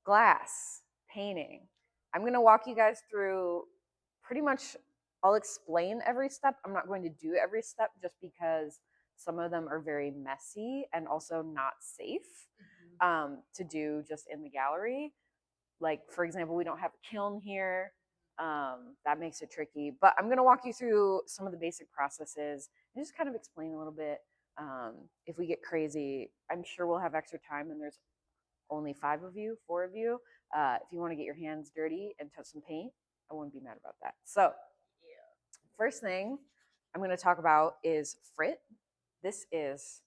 glass, painting. I'm going to walk you guys through pretty much, I'll explain every step. I'm not going to do every step just because some of them are very messy and also not safe to do just in the gallery. Like, for example, we don't have a kiln here. That makes it tricky. But I'm going to walk you through some of the basic processes and just kind of explain a little bit. If we get crazy, I'm sure we'll have extra time, and there's only 4 of you. If you want to get your hands dirty and touch some paint, I wouldn't be mad about that. So, first thing I'm going to talk about is frit. This is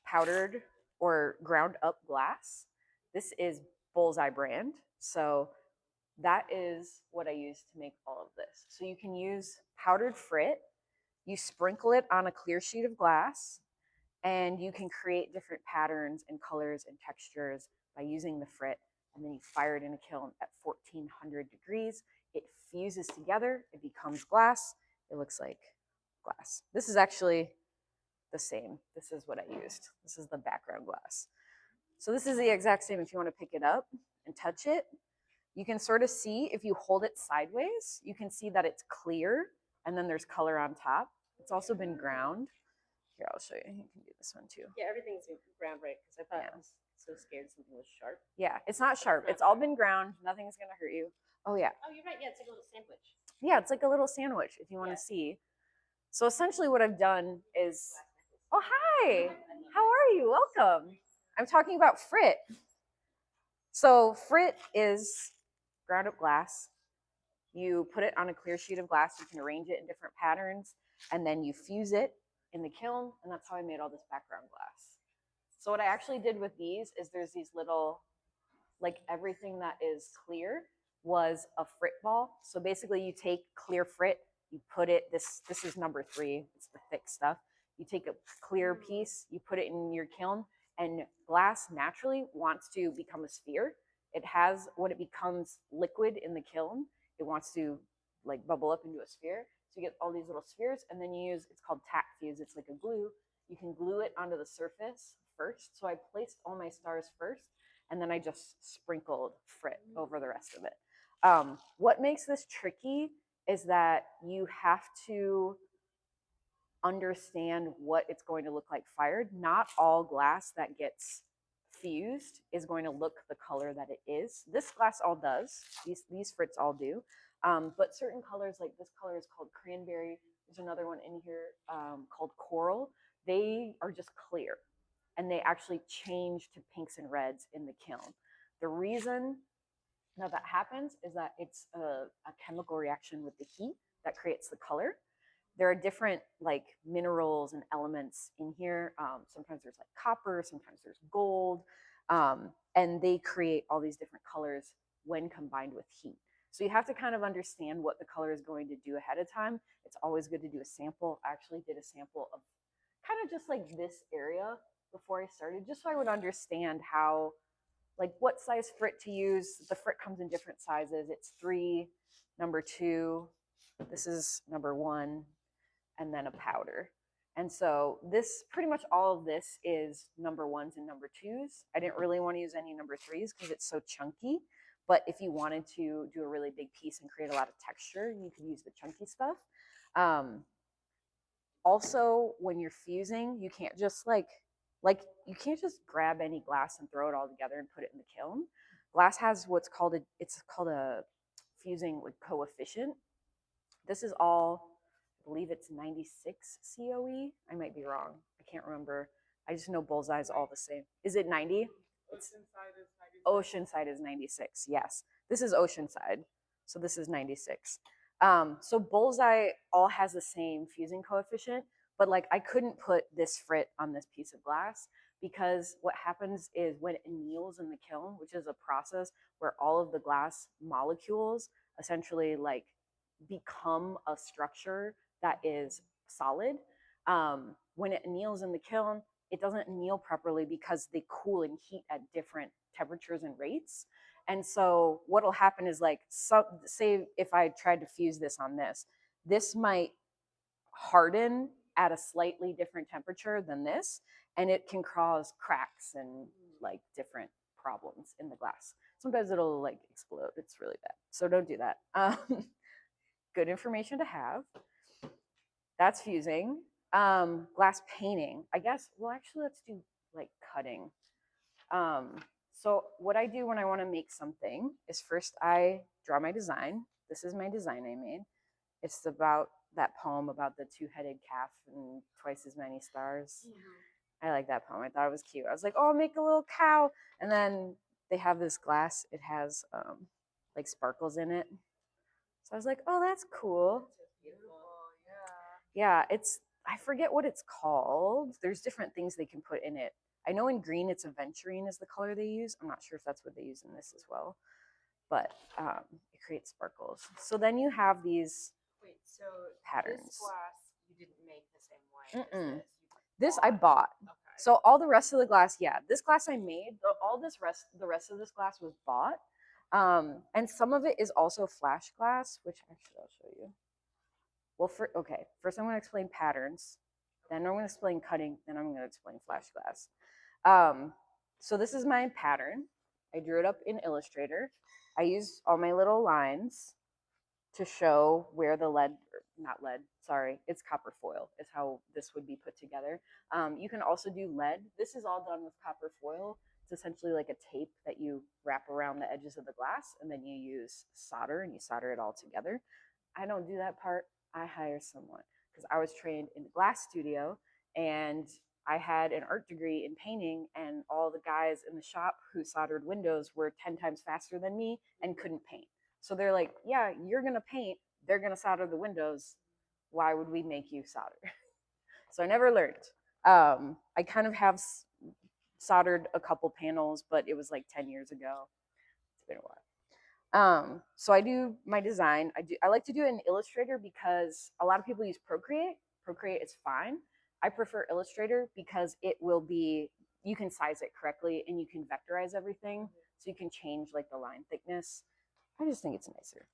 powdered or ground up glass. This is Bullseye brand. So that is what I use to make all of this. So you can use powdered frit. You sprinkle it on a clear sheet of glass, and you can create different patterns and colors and textures by using the frit. And then you fire it in a kiln at 1400 degrees. It fuses together. It becomes glass. It looks like glass. This is actually the same. This is what I used. This is the background glass. So this is the exact same. If you want to pick it up and touch it, you can sort of see, if you hold it sideways, you can see that it's clear, and then there's color on top. It's also been ground. Here, I'll show you. You can do this one too. Yeah, everything's ground, right? Because I thought I was so scared something was sharp. Yeah, it's not sharp. It's all been ground. Nothing's going to hurt you. Oh, yeah. Oh, you're right. Yeah, it's like a little sandwich. Yeah, it's like a little sandwich if you want to see. So essentially what I've done is, oh, hi. How are you? Welcome. I'm talking about frit. So frit is ground up glass. You put it on a clear sheet of glass. You can arrange it in different patterns, and then you fuse it in the kiln, and that's how I made all this background glass. So what I actually did with these is there's these little, like everything that is clear was a frit ball. So basically you take clear frit, you put it, this is number 3, it's the thick stuff. You take a clear piece, you put it in your kiln, and glass naturally wants to become a sphere. It has, when it becomes liquid in the kiln, it wants to like bubble up into a sphere. So you get all these little spheres, and then you use, it's called tack fuse. It's like a glue. You can glue it onto the surface first. So I placed all my stars first, and then I just sprinkled frit over the rest of it. What makes this tricky is that you have to understand what it's going to look like fired. Not all glass that gets fused is going to look the color that it is. This glass all does. These frits all do. But certain colors, like this color is called cranberry. There's another one in here called coral. They are just clear, and they actually change to pinks and reds in the kiln. The reason that happens is that it's a chemical reaction with the heat that creates the color. There are different like minerals and elements in here. Sometimes there's like copper, sometimes there's gold, and they create all these different colors when combined with heat. So you have to kind of understand what the color is going to do ahead of time. It's always good to do a sample. I actually did a sample of kind of just like this area before I started, just so I would understand how, like what size frit to use. The frit comes in different sizes. It's 3, number 2, this is number 1, and then a powder. And so this, pretty much all of this is number 1s and number 2s. I didn't really want to use any number 3s because it's so chunky. But if you wanted to do a really big piece and create a lot of texture, you could use the chunky stuff. Also, when you're fusing, you can't just like you can't just grab any glass and throw it all together and put it in the kiln. Glass has what's called a fusing like coefficient. This is all, I believe it's 96 COE. I might be wrong. I can't remember. I just know Bullseye is all the same. Is it 90? Oceanside is 96. Yes. This is Oceanside. So this is 96. So Bullseye all has the same fusing coefficient, but like I couldn't put this frit on this piece of glass because what happens is when it anneals in the kiln, which is a process where all of the glass molecules essentially like become a structure that is solid. When it anneals in the kiln, it doesn't anneal properly because they cool and heat at different temperatures and rates. And so what'll happen is like, say if I tried to fuse this on this, this might harden at a slightly different temperature than this, and it can cause cracks and like different problems in the glass. Sometimes it'll like explode. It's really bad. So don't do that. Good information to have. That's fusing. Glass painting. I guess, well, actually, let's do like cutting. So what I do when I want to make something is first I draw my design. This is my design I made. It's about that poem about the two-headed calf and twice as many stars. I like that poem. I thought it was cute. I was like, oh, I'll make a little cow. And then they have this glass. It has like sparkles in it. So I was like, oh, that's cool. Yeah, it's, I forget what it's called. There's different things they can put in it. I know in green it's aventurine is the color they use. I'm not sure if that's what they use in this as well, but it creates sparkles. So then you have these patterns. This glass you didn't make the same way as this. This I bought. Okay. So all the rest of the glass, yeah, this glass I made. The rest of this glass was bought, and some of it is also flash glass, which actually I'll show you. Well, first I'm going to explain patterns, then I'm going to explain cutting, then I'm going to explain flash glass. So this is my pattern. I drew it up in Illustrator. I used all my little lines to show where the it's copper foil is how this would be put together. You can also do lead. This is all done with copper foil. It's essentially like a tape that you wrap around the edges of the glass, and then you use solder and you solder it all together. I don't do that part. I hire someone because I was trained in the glass studio and I had an art degree in painting, and all the guys in the shop who soldered windows were 10 times faster than me and couldn't paint. So they're like, yeah, you're going to paint. They're going to solder the windows. Why would we make you solder? So I never learned. I kind of have soldered a couple panels, but it was like 10 years ago. It's been a while. So I do my design. I like to do it in Illustrator because a lot of people use Procreate. Procreate is fine. I prefer Illustrator because it will be, you can size it correctly and you can vectorize everything. So you can change like the line thickness. I just think it's nicer.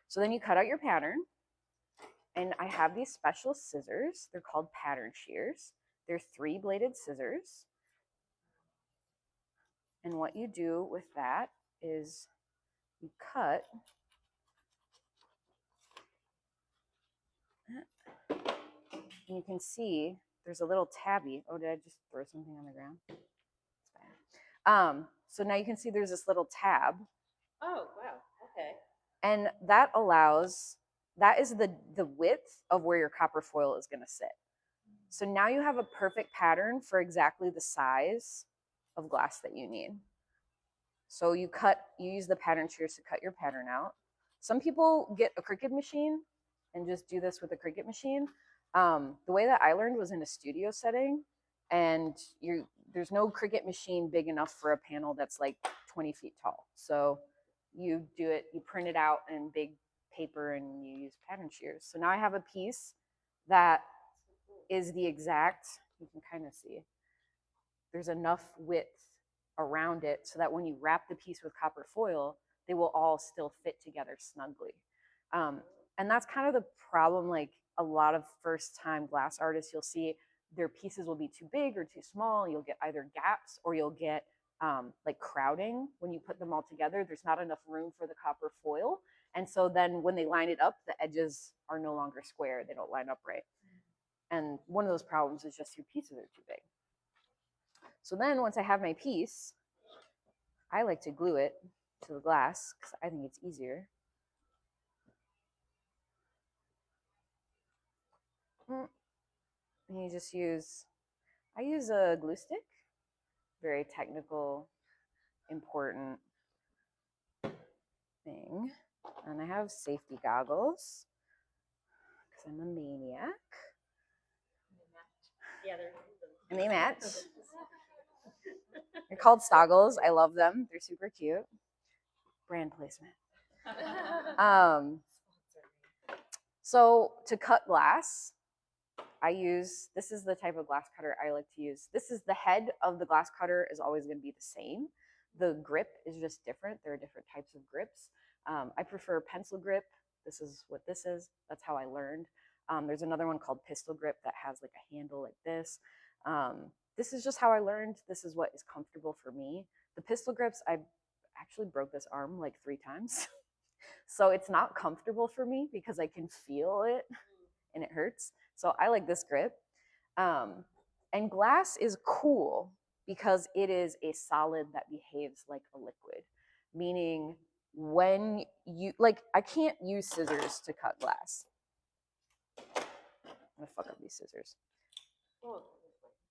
So then you cut out your pattern, and I have these special scissors. They're called pattern shears. They're 3-bladed scissors. And what you do with that is you cut and you can see there's a little tabby. Oh, did I just throw something on the ground? So now you can see there's this little tab. Oh, wow. Okay. And that is the width of where your copper foil is going to sit. So now you have a perfect pattern for exactly the size of glass that you need. So you use the pattern shears to cut your pattern out. Some people get a Cricut machine and just do this with a Cricut machine. The way that I learned was in a studio setting, and there's no Cricut machine big enough for a panel that's like 20 feet tall. So you print it out in big paper and you use pattern shears. So now I have a piece that is the exact, you can kind of see, there's enough width around it so that when you wrap the piece with copper foil, they will all still fit together snugly. And that's kind of the problem, like a lot of first-time glass artists, you'll see their pieces will be too big or too small. You'll get either gaps or you'll get like crowding. When you put them all together, there's not enough room for the copper foil. And so then when they line it up, the edges are no longer square. They don't line up right. And one of those problems is just your pieces are too big. So then once I have my piece, I like to glue it to the glass because I think it's easier. And you just I use a glue stick, very technical, important thing. And I have safety goggles because I'm a maniac. Yeah, and they match. They're called Stoggles. I love them. They're super cute. Brand placement. So to cut glass, this is the type of glass cutter I like to use. This is the head of the glass cutter is always going to be the same. The grip is just different. There are different types of grips. I prefer pencil grip. This is what this is. That's how I learned. There's another one called pistol grip that has like a handle like this. This is just how I learned. This is what is comfortable for me. The pistol grips, I actually broke this arm like 3 times. So it's not comfortable for me because I can feel it and it hurts. So I like this grip. And glass is cool because it is a solid that behaves like a liquid, meaning when you like, I can't use scissors to cut glass. I'm gonna fuck up these scissors.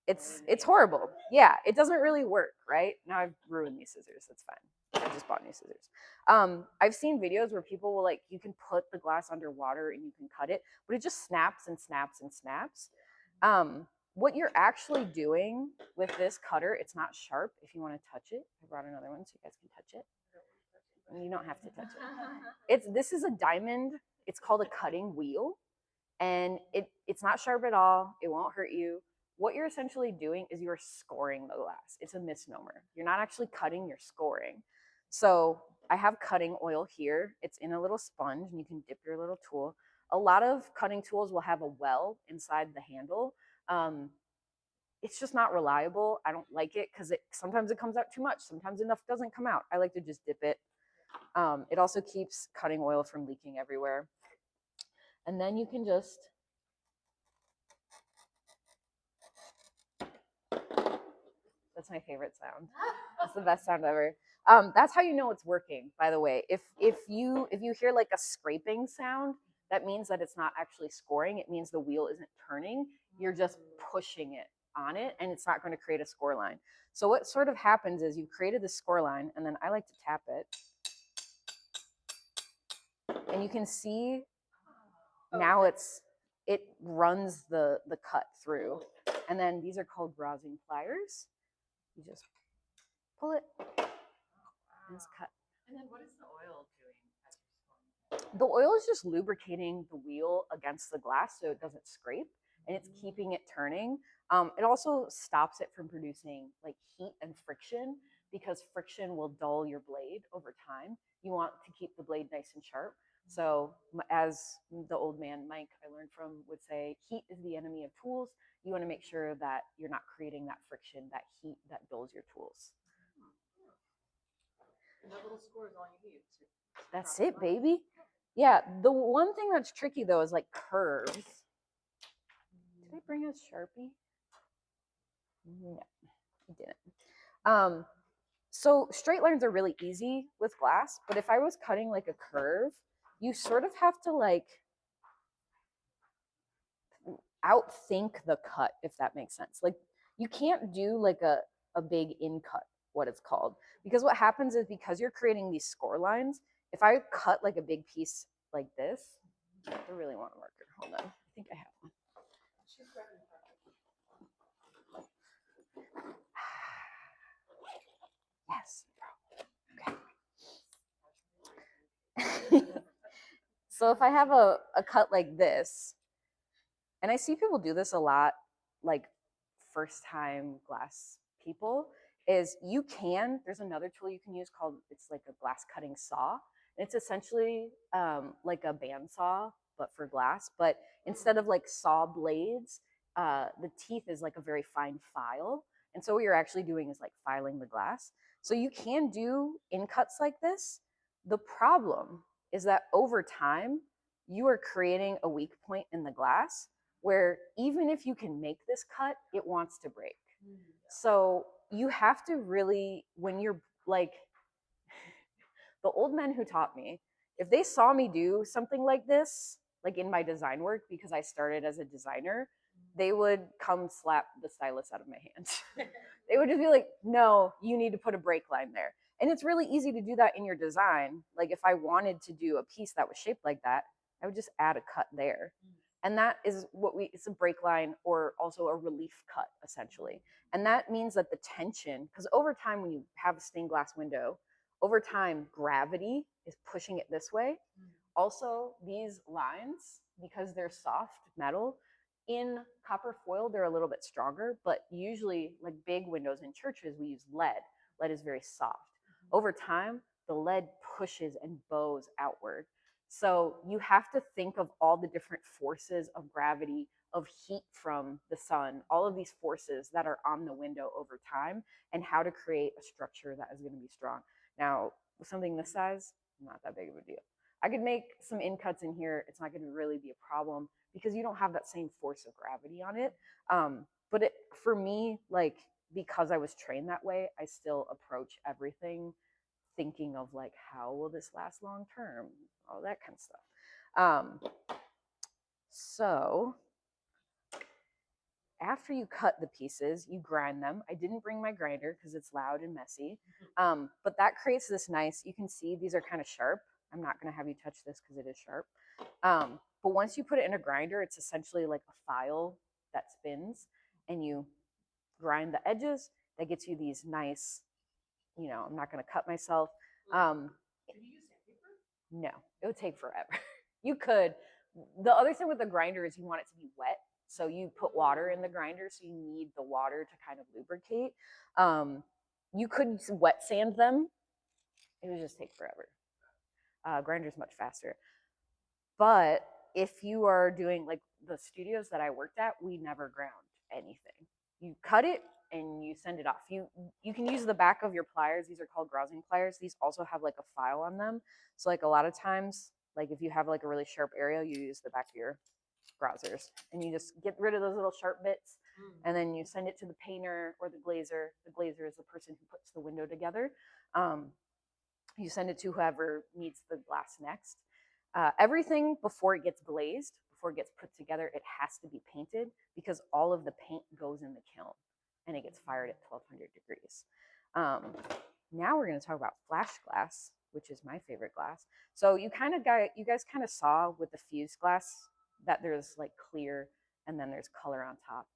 It's horrible. Yeah, it doesn't really work, right? Now I've ruined these scissors. That's fine. I just bought new scissors. I've seen videos where people will like, you can put the glass underwater and you can cut it, but it just snaps and snaps and snaps. What you're actually doing with this cutter, it's not sharp. If you want to touch it, I brought another one so you guys can touch it. And you don't have to touch it. This is a diamond. It's called a cutting wheel, and it's not sharp at all. It won't hurt you. What you're essentially doing is you're scoring the glass. It's a misnomer. You're not actually cutting, you're scoring. So I have cutting oil here. It's in a little sponge and you can dip your little tool. A lot of cutting tools will have a well inside the handle. It's just not reliable. I don't like it because sometimes it comes out too much. Sometimes enough doesn't come out. I like to just dip it. It also keeps cutting oil from leaking everywhere. And then you can just that's my favorite sound. It's the best sound ever. That's how you know it's working, by the way. If you hear like a scraping sound, that means that it's not actually scoring. It means the wheel isn't turning. You're just pushing it on it, and it's not going to create a score line. So what sort of happens is you've created the score line, and then I like to tap it. And you can see now it runs the cut through. And then these are called browsing pliers. You just pull it, and it's cut. And then what is the oil doing? The oil is just lubricating the wheel against the glass so it doesn't scrape, and it's keeping it turning. It also stops it from producing like heat and friction, because friction will dull your blade over time. You want to keep the blade nice and sharp. So as the old man Mike I learned from would say, heat is the enemy of tools. You want to make sure that you're not creating that friction, that heat that dulls your tools. And that little score is all you need. That's it, baby. Yeah, the one thing that's tricky though is like curves. Did I bring a Sharpie? No, I didn't. So straight lines are really easy with glass, but if I was cutting like a curve, you sort of have to like outthink the cut, if that makes sense. Like you can't do like a big in cut, what it's called, because what happens is, because you're creating these score lines, if I cut like a big piece like this, I really want a marker. Hold on, I think I have one. Yes. Okay. So if I have a cut like this, and I see people do this a lot, like first time glass people, is there's another tool you can use called, it's like a glass cutting saw. And it's essentially like a bandsaw, but for glass. But instead of like saw blades, the teeth is like a very fine file. And so what you're actually doing is like filing the glass. So you can do in cuts like this. The problem is that over time, you are creating a weak point in the glass where even if you can make this cut, it wants to break. So you have to really, when you're like, the old men who taught me, if they saw me do something like this, like in my design work, because I started as a designer, they would come slap the stylus out of my hand. They would just be like, no, you need to put a break line there. And it's really easy to do that in your design. Like if I wanted to do a piece that was shaped like that, I would just add a cut there. And that is it's a break line, or also a relief cut, essentially. And that means that the tension, because over time when you have a stained glass window, over time gravity is pushing it this way. Also, these lines, because they're soft metal, in copper foil, they're a little bit stronger, but usually like big windows in churches, we use lead. Lead is very soft. Over time, the lead pushes and bows outward. So you have to think of all the different forces of gravity of heat from the sun, all of these forces that are on the window over time, and how to create a structure that is going to be strong. Now, with something this size, not that big of a deal. I could make some in cuts in here. It's not going to really be a problem because you don't have that same force of gravity on it. But for me, like, because I was trained that way, I still approach everything thinking of like, how will this last long term? All that kind of stuff. So after you cut the pieces, you grind them. I didn't bring my grinder because it's loud and messy. But that creates this nice, you can see these are kind of sharp. I'm not going to have you touch this because it is sharp. But once you put it in a grinder, it's essentially like a file that spins, and you grind the edges. That gets you these nice, I'm not going to cut myself. Did you use sandpaper? No, it would take forever. You could. The other thing with the grinder is you want it to be wet. So you put water in the grinder, so you need the water to kind of lubricate. You could wet sand them. It would just take forever. Grinder's much faster. But if you are doing like the studios that I worked at, we never ground anything. You cut it and you send it off. You can use the back of your pliers. These are called grousing pliers. These also have like a file on them. So like a lot of times, like if you have like a really sharp area, you use the back of your grousers and you just get rid of those little sharp bits, and then you send it to the painter or the glazer. The glazer is the person who puts the window together. You send it to whoever needs the glass next. Everything before it gets glazed, before it gets put together, it has to be painted because all of the paint goes in the kiln and it gets fired at 1200 degrees. Now we're going to talk about flash glass, which is my favorite glass. So you guys kind of saw with the fused glass that there's like clear and then there's color on top.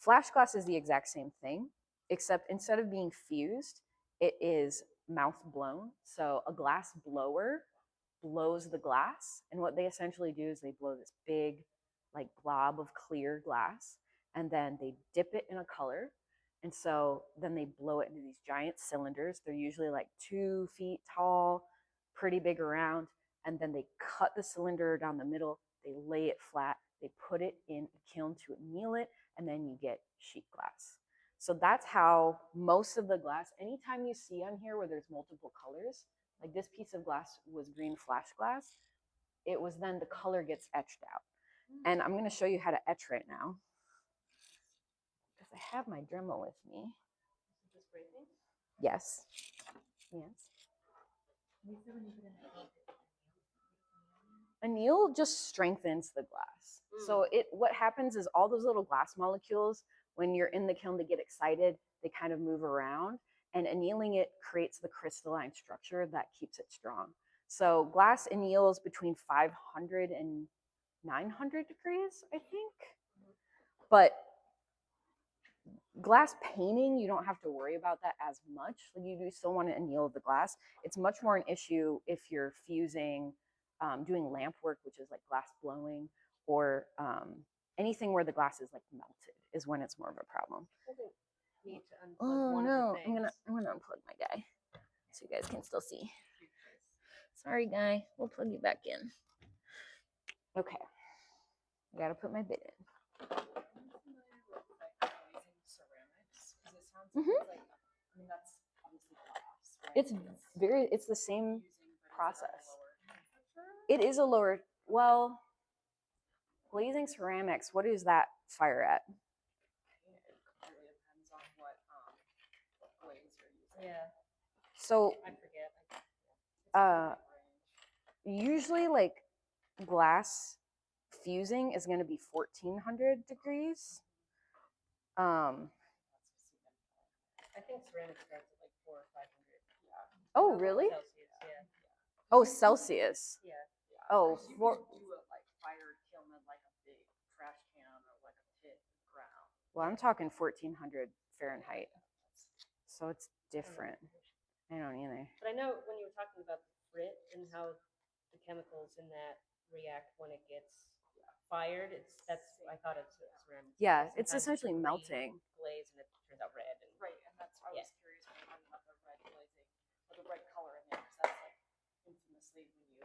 Flash glass is the exact same thing, except instead of being fused, it is mouth blown. So a glass blower blows the glass, and what they essentially do is they blow this big like blob of clear glass, and then they dip it in a color, and so then they blow it into these giant cylinders. They're usually like 2 feet tall, pretty big around, and then they cut the cylinder down the middle, they lay it flat, they put it in a kiln to anneal it, and then you get sheet glass. So that's how most of the glass, anytime you see on here where there's multiple colors, like this piece of glass was green flash glass, it was then the color gets etched out. And I'm going to show you how to etch right now because I have my Dremel with me. Just breaking? Yes. Yes. Anneal just strengthens the glass. So what happens is all those little glass molecules, when you're in the kiln, they get excited, they kind of move around, and annealing it creates the crystalline structure that keeps it strong. So glass anneals between 500 and 900 degrees, I think. But glass painting, you don't have to worry about that as much. Like you do still want to anneal the glass. It's much more an issue if you're fusing, doing lamp work, which is like glass blowing, or anything where the glass is like melted is when it's more of a problem. Need to unplug Oh one no, of the things. I'm gonna unplug my guy so you guys can still see. Sorry, guy. We'll plug you back in. Okay. I gotta put my bit in. It's the same process. It is a lower, well, glazing ceramics, what is that fire at? It completely depends on what glaze you're using. Yeah. So I forget. usually like glass fusing is going to be 1400 degrees. I think ceramic starts at like 400 or 500. Yeah. Oh, really? Celsius, yeah. Oh, Celsius. Yeah. Oh, you can do it like fire kiln in like a big trash can or like a pit ground. Well, I'm talking 1400 Fahrenheit. So it's different. I don't either. But I know when you were talking about the frit and how the chemicals in that react when it gets fired, I thought it's ceramic. Yeah, it's essentially melting. Glaze and it turns out red. And, right, and that's why I was curious when you talking about the red glazing or the red color in there, because that's like infamously when you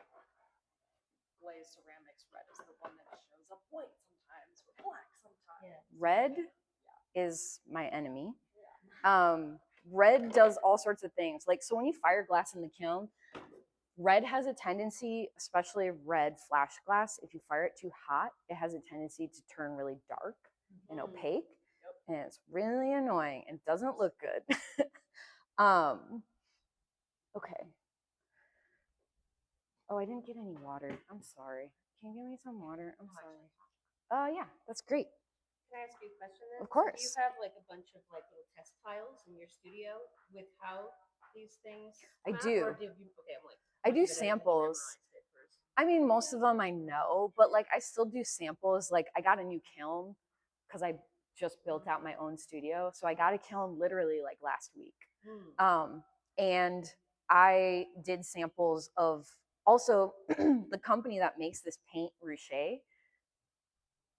glaze ceramics, red is the one that shows up white sometimes or black sometimes. Red is my enemy. Red does all sorts of things. Like, so when you fire glass in the kiln, red has a tendency, especially red flash glass, if you fire it too hot, it has a tendency to turn really dark and opaque. And it's really annoying and doesn't look good. Okay. Oh, I didn't get any water. I'm sorry. Can you give me some water? I'm sorry. Yeah, that's great. Can I ask you a question then? Of course. So do you have like a bunch of like little test tiles in your studio with how these things I map? do. Or do you, okay, I'm like, I do samples. I mean, most of them I know, but like I still do samples. Like I got a new kiln because I just built out my own studio. So I got a kiln literally like last week. And I did samples of also the company that makes this paint, Ruche.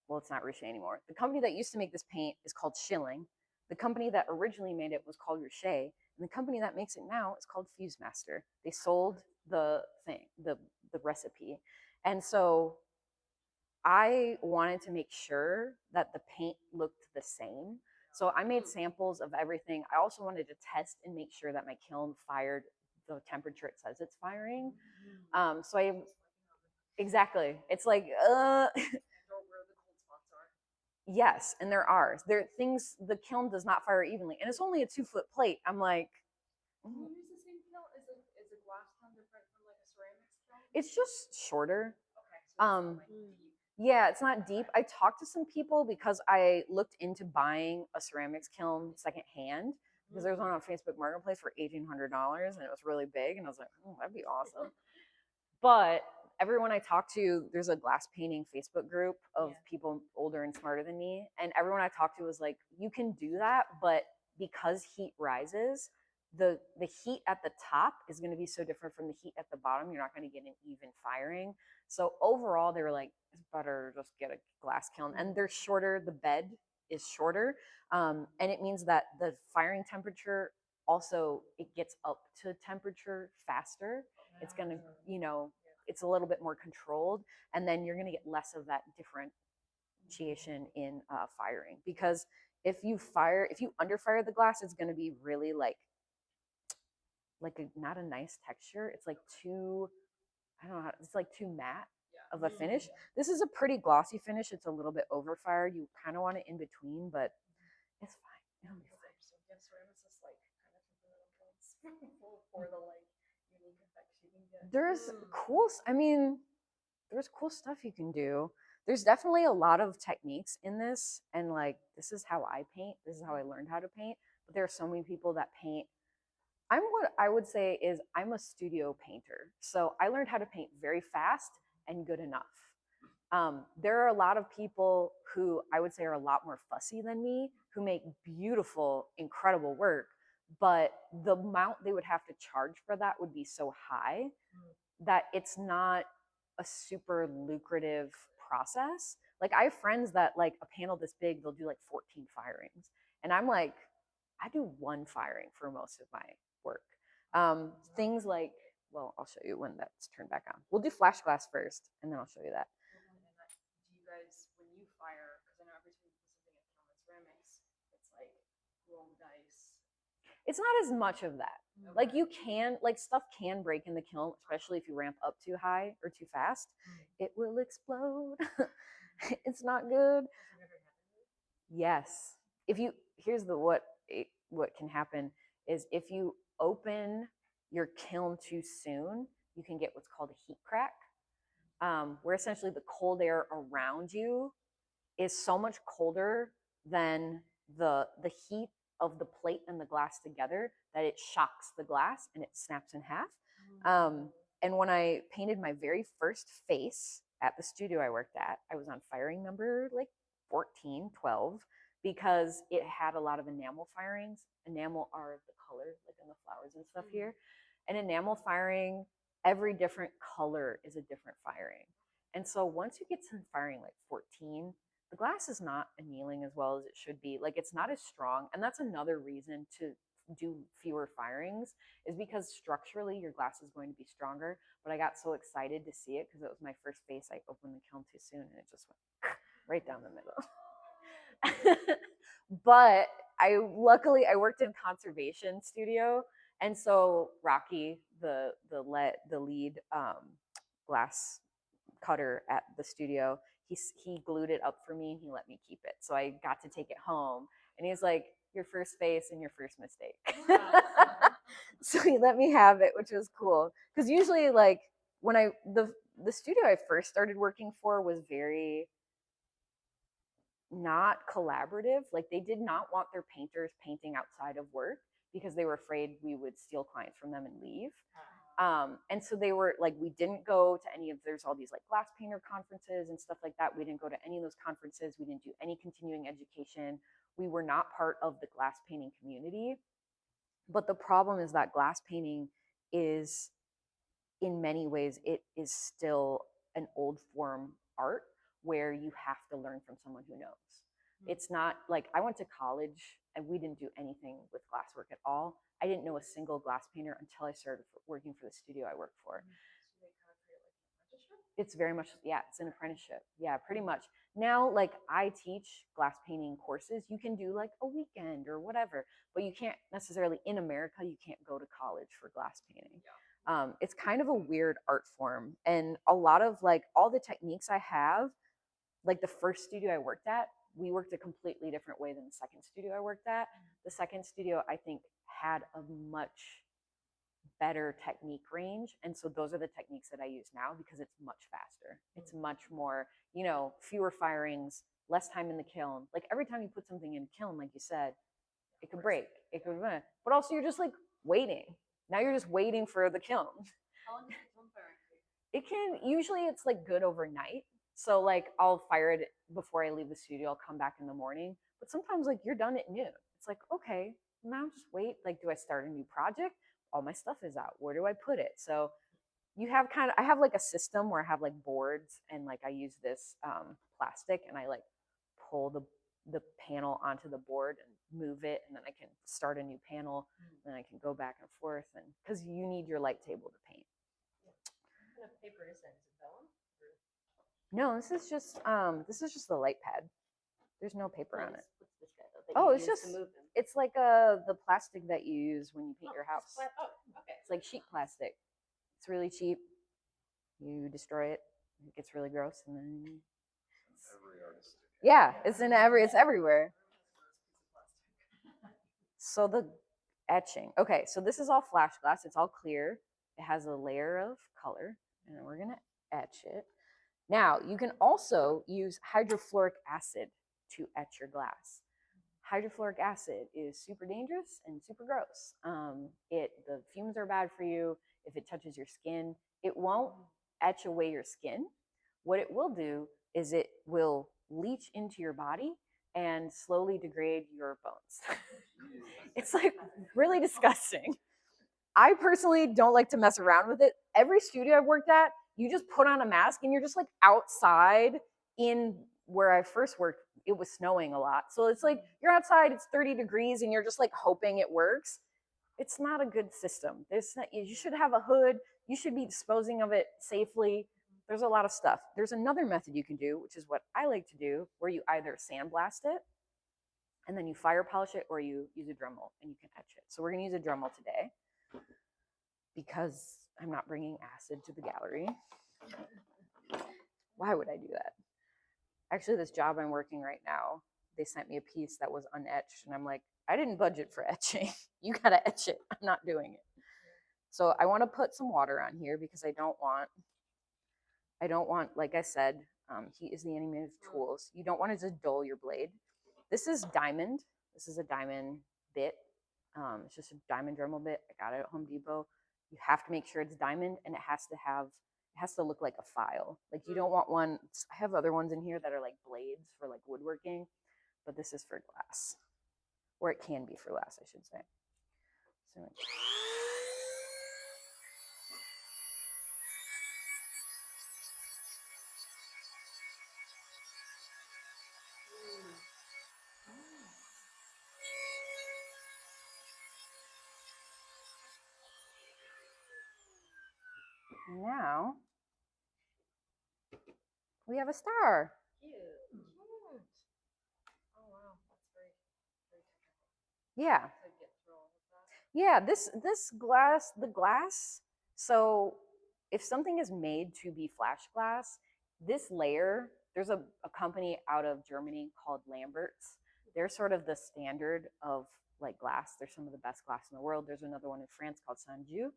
Well, it's not Ruche anymore. The company that used to make this paint is called Schilling. The company that originally made it was called Ruche. And the company that makes it now is called Fuse Master. They sold the thing, the recipe. And so I wanted to make sure that the paint looked the same. So I made samples of everything. I also wanted to test and make sure that my kiln fired the temperature it says it's firing. So I exactly. It's like yes, and there are things the kiln does not fire evenly, and it's only a 2-foot plate. I'm like, can you use the same kiln? Is a glass kiln different from like a ceramics kiln? It's just shorter. Okay, so it's not, like, deep. Yeah, it's not deep. I talked to some people because I looked into buying a ceramics kiln secondhand because there was one on Facebook Marketplace for $1,800 and it was really big, and I was like, oh, that'd be awesome. But everyone I talk to, there's a glass painting Facebook group of people older and smarter than me. And everyone I talked to was like, you can do that, but because heat rises, the heat at the top is going to be so different from the heat at the bottom. You're not going to get an even firing. So overall, they were like, it's better just get a glass kiln. And they're shorter. The bed is shorter. And it means that the firing temperature also, it gets up to temperature faster. It's going to, it's a little bit more controlled, and then you're going to get less of that differentiation in firing. Because if you underfire the glass, it's going to be really like not a nice texture. It's like too, I don't know, it's like too matte of a finish. This is a pretty glossy finish. It's a little bit overfired. You kind of want it in between, but it's fine. It'll be fine. So ceramics is like kind of for the like unique effects you can get. There's cool stuff you can do. There's definitely a lot of techniques in this, and like this is how I paint. This is how I learned how to paint. But there are so many people that paint. What I would say is I'm a studio painter. So I learned how to paint very fast and good enough. There are a lot of people who I would say are a lot more fussy than me who make beautiful, incredible work, but the amount they would have to charge for that would be so high that it's not a super lucrative process. Like I have friends that like a panel this big, they'll do like 14 firings. And I'm like, I do 1 firing for most of my work. Things like, well, I'll show you when that's turned back on. We'll do flash glass first, and then I'll show you that. Do you guys, when you fire, because I know every time you put something in kiln ceramics, it's like roll the dice. It's not as much of that. Okay. Like you can, like stuff can break in the kiln, especially if you ramp up too high or too fast. It will explode. It's not good. Yes. Here's what can happen is if you open your kiln too soon, you can get what's called a heat crack, where essentially the cold air around you is so much colder than the heat of the plate and the glass together that it shocks the glass and it snaps in half. And when I painted my very first face at the studio I worked at, I was on firing number like 14, 12, because it had a lot of enamel firings. Enamel are the color, like in the flowers and stuff here. And enamel firing, every different color is a different firing. And so once you get to firing like 14, the glass is not annealing as well as it should be. Like it's not as strong. And that's another reason to do fewer firings, is because structurally your glass is going to be stronger. But I got so excited to see it because it was my first face. I opened the kiln too soon and it just went right down the middle. But luckily I worked in conservation studio, and so Rocky, the lead glass cutter at the studio, he glued it up for me and he let me keep it. So I got to take it home, and he's like, "Your first face and your first mistake." So he let me have it, which was cool. Because usually, like when the studio I first started working for was very not collaborative. Like they did not want their painters painting outside of work because they were afraid we would steal clients from them and leave. And so they were like, we didn't go to any of, there's all these like glass painter conferences and stuff like that. We didn't go to any of those conferences. We didn't do any continuing education. We were not part of the glass painting community. But the problem is that glass painting is, in many ways, it is still an old form art where you have to learn from someone who knows. It's not like I went to college and we didn't do anything with glasswork at all. I didn't know a single glass painter until I started working for the studio I worked for. It's very much, yeah, it's an apprenticeship. Yeah, pretty much. Now, like I teach glass painting courses. You can do like a weekend or whatever, but you can't necessarily, in America, you can't go to college for glass painting. It's kind of a weird art form. And a lot of like all the techniques I have, like the first studio I worked at, we worked a completely different way than the second studio I worked at. The second studio, I think, had a much better technique range. And so those are the techniques that I use now because it's much faster. It's much more, fewer firings, less time in the kiln. Like every time you put something in kiln, like you said, it could break. It could, but also you're just like waiting. Now you're just waiting for the kiln. How long does the kiln firing It take? can, usually it's like good overnight. So like I'll fire it before I leave the studio. I'll come back in the morning. But sometimes like you're done at noon. It's like, okay, now just wait. Like, do I start a new project? All my stuff is out. Where do I put it? So you have I have like a system where I have like boards, and like I use this plastic, and I like pull the panel onto the board and move it, and then I can start a new panel, and then I can go back and forth, and because you need your light table to paint. What kind of paper is that? Is it vellum? No, this is just the light pad. There's no paper on it. What's this guy though? Oh, it's just, it's like the plastic that you use when you paint your house. Okay. It's like sheet plastic. It's really cheap. You destroy it, it gets really gross, and then Every artist. yeah, it's everywhere. So the etching. Okay, so this is all flash glass. It's all clear. It has a layer of color, and then we're gonna etch it. Now you can also use hydrofluoric acid to etch your glass. Hydrofluoric acid is super dangerous and super gross. The fumes are bad for you. If it touches your skin, it won't etch away your skin. What it will do is it will leach into your body and slowly degrade your bones. It's like really disgusting. I personally don't like to mess around with it. Every studio I've worked at, you just put on a mask and you're just like outside. In where I first worked, it was snowing a lot. So it's like you're outside, it's 30 degrees, and you're just like hoping it works. It's not a good system. You should have a hood. You should be disposing of it safely. There's a lot of stuff. There's another method you can do, which is what I like to do, where you either sandblast it and then you fire polish it, or you use a Dremel and you can etch it. So we're going to use a Dremel today because I'm not bringing acid to the gallery. Why would I do that? Actually, this job I'm working right now, they sent me a piece that was unetched, and I'm like, I didn't budget for etching. You gotta etch it. I'm not doing it. So I want to put some water on here because I don't want, like I said, heat is the enemy of tools. You don't want to just dull your blade. This is diamond. This is a diamond bit. It's just a diamond Dremel bit. I got it at Home Depot. You have to make sure it's diamond, and it has to look like a file. Like you don't want one. I have other ones in here that are like blades for like woodworking, but this is for glass, or it can be for glass, I should say. So now we have a star. Cute. Oh Yeah. to get through all of that? Yeah, this glass, the glass, so if something is made to be flash glass, this layer, there's a company out of Germany called Lambert's. They're sort of the standard of like glass. They're some of the best glass in the world. There's another one in France called Sanju.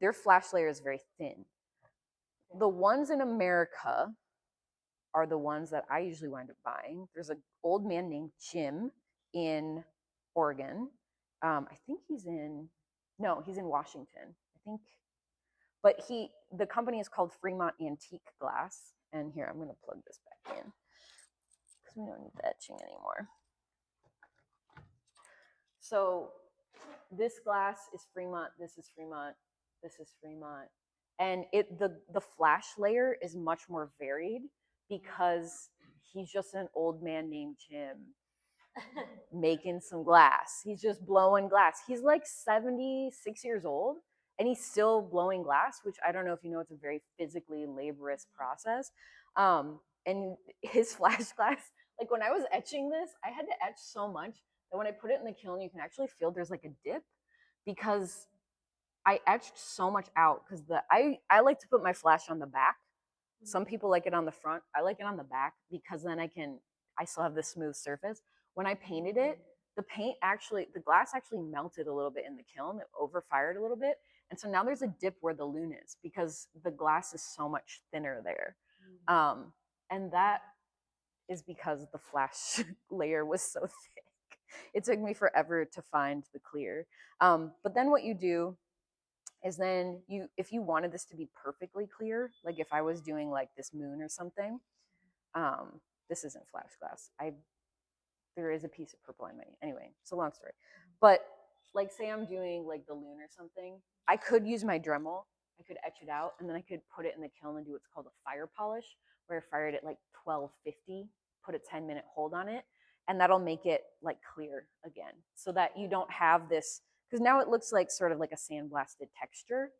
Their flash layer is very thin. The ones in America are the ones that I usually wind up buying. There's an old man named Jim in Oregon. I think he's in, no, he's in Washington. I think, but the company is called Fremont Antique Glass. And here, I'm going to plug this back in because we don't need the etching anymore. So this glass is Fremont, this is Fremont, this is Fremont. And the flash layer is much more varied because he's just an old man named Jim making some glass. He's just blowing glass. He's like 76 years old and he's still blowing glass, which I don't know if you know, it's a very physically laborious process. And his flash glass, like when I was etching this, I had to etch so much that when I put it in the kiln, you can actually feel there's like a dip because I etched so much out because I like to put my flash on the back. Some people like it on the front. I like it on the back because then I still have this smooth surface. When I painted it, the glass actually melted a little bit in the kiln. It overfired a little bit. And so now there's a dip where the loon is because the glass is so much thinner there. And that is because the flash layer was so thick. It took me forever to find the clear. But then what you do is then if you wanted this to be perfectly clear, like if I was doing like this moon or something, this isn't flash glass. There is a piece of purple I made. Anyway, it's a long story. But like say I'm doing like the loon or something, I could use my Dremel. I could etch it out and then I could put it in the kiln and do what's called a fire polish, where I fire it at like 1250, put a 10-minute hold on it, and that'll make it like clear again so that you don't have this, because now it looks like sort of like a sandblasted texture.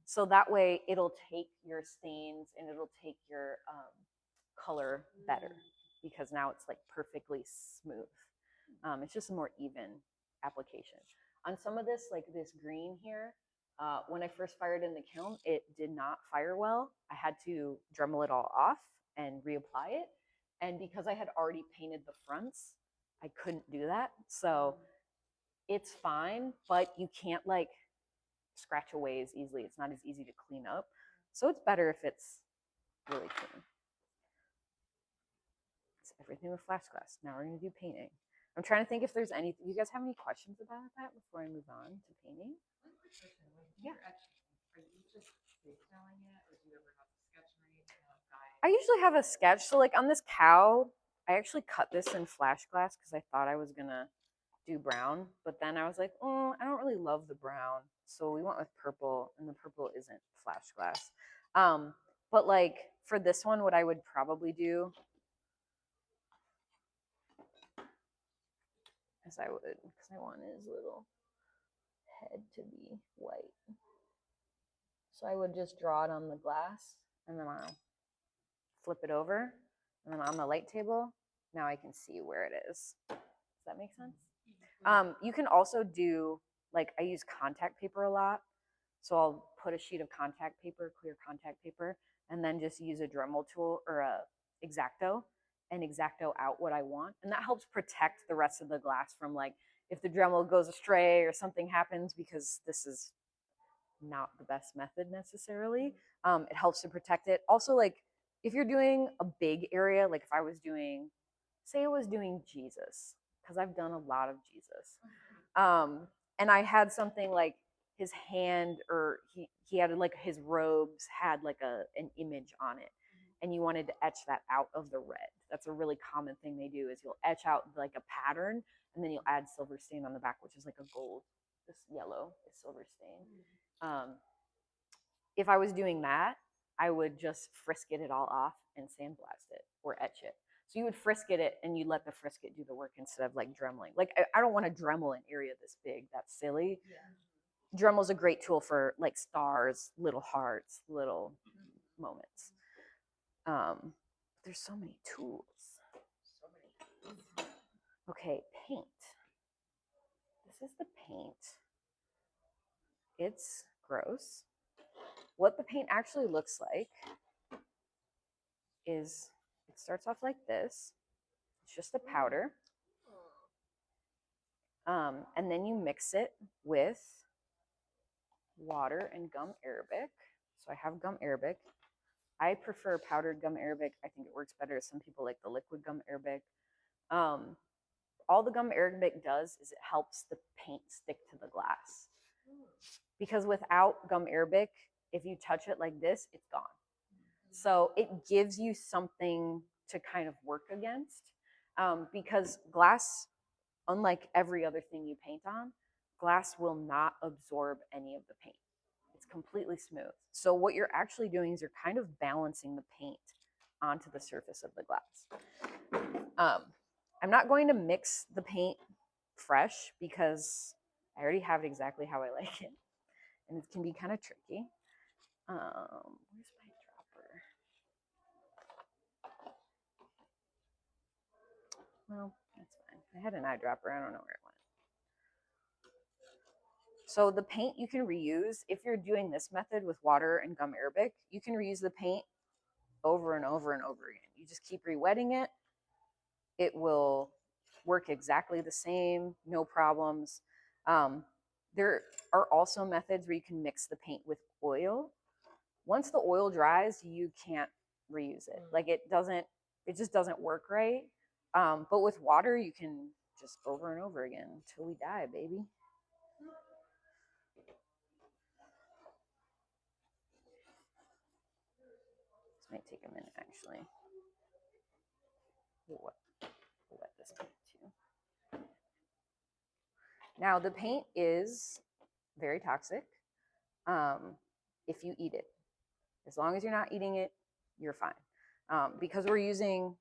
So that way it'll take your stains and it'll take your color better because now it's like perfectly smooth. It's just a more even application. On some of this, like this green here, when I first fired in the kiln, it did not fire well. I had to Dremel it all off and reapply it. And because I had already painted the fronts, I couldn't do that. So it's fine, but you can't like scratch away as easily. It's not as easy to clean up. So it's better if it's really clean. It's everything with flash glass. Now we're going to do painting. I'm trying to think if there's anything. You guys have any questions about that before I move on to painting? One quick question. When you're etching, are you just freestyling it, or do you ever have a sketch made and a guide? I usually have a sketch. So like on this cow, I actually cut this in flash glass because I thought I was going to do brown. But then I was like, oh, I don't really love the brown. So we went with purple, and the purple isn't flash glass. But like for this one, what I would probably do is I would, because I want his little head to be white. So I would just draw it on the glass and then I'll flip it over. And then on the light table, now I can see where it is. Does that make sense? You can also do, like I use contact paper a lot. So I'll put a sheet of contact paper, clear contact paper, and then just use a Dremel tool or a X-Acto and X-Acto out what I want. And that helps protect the rest of the glass from like, if the Dremel goes astray or something happens, because this is not the best method necessarily. It helps to protect it. Also, like if you're doing a big area, like if I was doing, say I was doing Jesus, because I've done a lot of Jesus. And I had something like his hand, or he had like his robes had like an image on it, and you wanted to etch that out of the red. That's a really common thing they do, is you'll etch out like a pattern and then you'll add silver stain on the back, which is like a gold. This yellow is silver stain. If I was doing that, I would just frisket it all off and sandblast it or etch it. So you would frisket it and you let the frisket do the work instead of like dremeling. Like I don't want to Dremel an area this big. That's silly. Yeah. Dremel's a great tool for like stars, little hearts, little moments. There's so many tools. Okay, paint. this is the paint. It's gross. What the paint actually looks like is it starts off like this. It's just a powder. And then you mix it with water and gum arabic. So I have gum arabic. I prefer powdered gum arabic. I think it works better. Some people like the liquid gum arabic. All the gum arabic does is it helps the paint stick to the glass. Because without gum arabic, if you touch it like this, it's gone. So it gives you something to kind of work against. Because glass, unlike every other thing you paint on, glass will not absorb any of the paint. It's completely smooth. So what you're actually doing is you're kind of balancing the paint onto the surface of the glass. I'm not going to mix the paint fresh because I already have it exactly how I like it. And it can be kind of tricky. Where's my dropper? Well, that's fine. I had an eyedropper. I don't know where it went. So the paint you can reuse. If you're doing this method with water and gum arabic, you can reuse the paint over and over and over again. You just keep re-wetting it. It will work exactly the same, no problems. There are also methods where you can mix the paint with oil. Once the oil dries, you can't reuse it. Like it just doesn't work right. But with water, you can just over and over again until we die, baby. This might take a minute, actually. We'll wet this paint too. Now, the paint is very toxic if you eat it. As long as you're not eating it, you're fine. Because we're using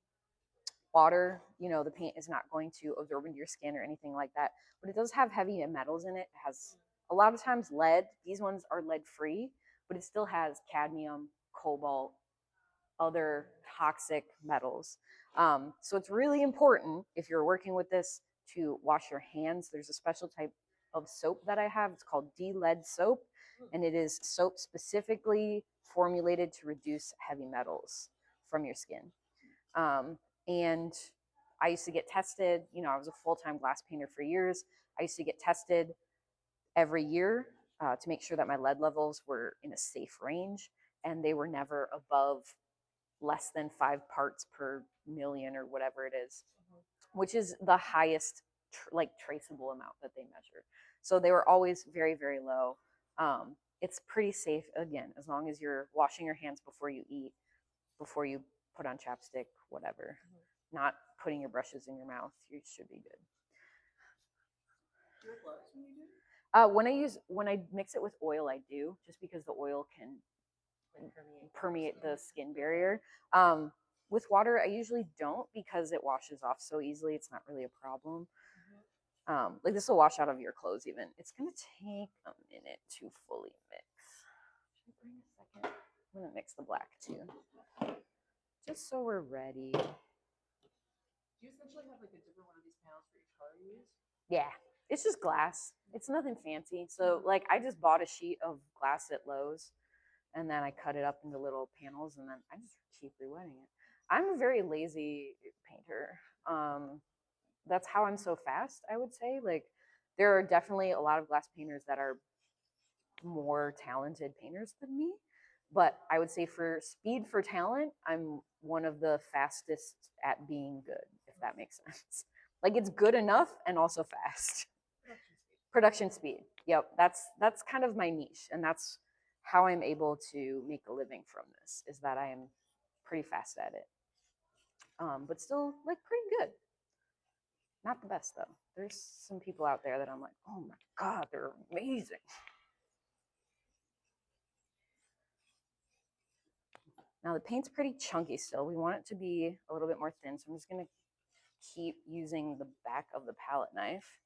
water, the paint is not going to absorb into your skin or anything like that. But it does have heavy metals in it. It has a lot of times lead. These ones are lead free, but it still has cadmium, cobalt, other toxic metals. So it's really important if you're working with this to wash your hands. There's a special type of soap that I have. It's called de-lead soap, and it is soap specifically formulated to reduce heavy metals from your skin. And I used to get tested. I was a full-time glass painter for years. I used to get tested every year to make sure that my lead levels were in a safe range, and they were never above less than 5 parts per million or whatever it is, which is the highest traceable amount that they measure. So they were always very, very low. It's pretty safe, again, as long as you're washing your hands before you eat, before you put on chapstick, whatever. Not putting your brushes in your mouth. You should be good. Do you wear gloves when you do it? When I mix it with oil, I do, just because the oil can permeate the skin barrier. With water, I usually don't because it washes off so easily. It's not really a problem. Like this will wash out of your clothes even. It's gonna take a minute to fully mix. Should I bring a second? I'm gonna mix the black too, just so we're ready. Do you essentially have like a different one of these panels for each color you use? Yeah, it's just glass. It's nothing fancy. So like I just bought a sheet of glass at Lowe's, and then I cut it up into little panels, and then I just keep rewetting it. I'm a very lazy painter. That's how I'm so fast, I would say. Like there are definitely a lot of glass painters that are more talented painters than me, but I would say for speed for talent, I'm one of the fastest at being good, if that makes sense. Like it's good enough and also fast. Production speed. Yep, that's kind of my niche, and that's how I'm able to make a living from this, is that I am pretty fast at it. But still like pretty good. Not the best though. There's some people out there that I'm like, oh my God, they're amazing. Now the paint's pretty chunky still. We want it to be a little bit more thin, so I'm just gonna keep using the back of the palette knife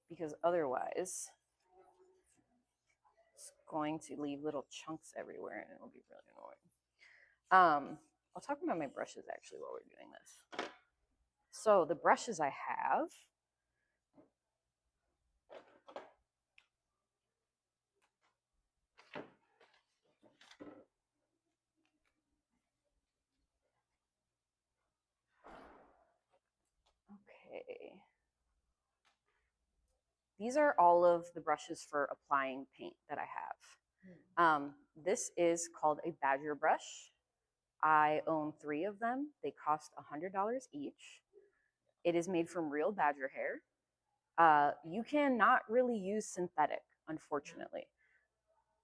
because otherwise it's going to leave little chunks everywhere and it'll be really annoying. I'll talk about my brushes actually while we're doing this. So the brushes I have these are all of the brushes for applying paint that I have. This is called a badger brush. I own 3 of them. They cost $100 each. It is made from real badger hair. You cannot really use synthetic, unfortunately,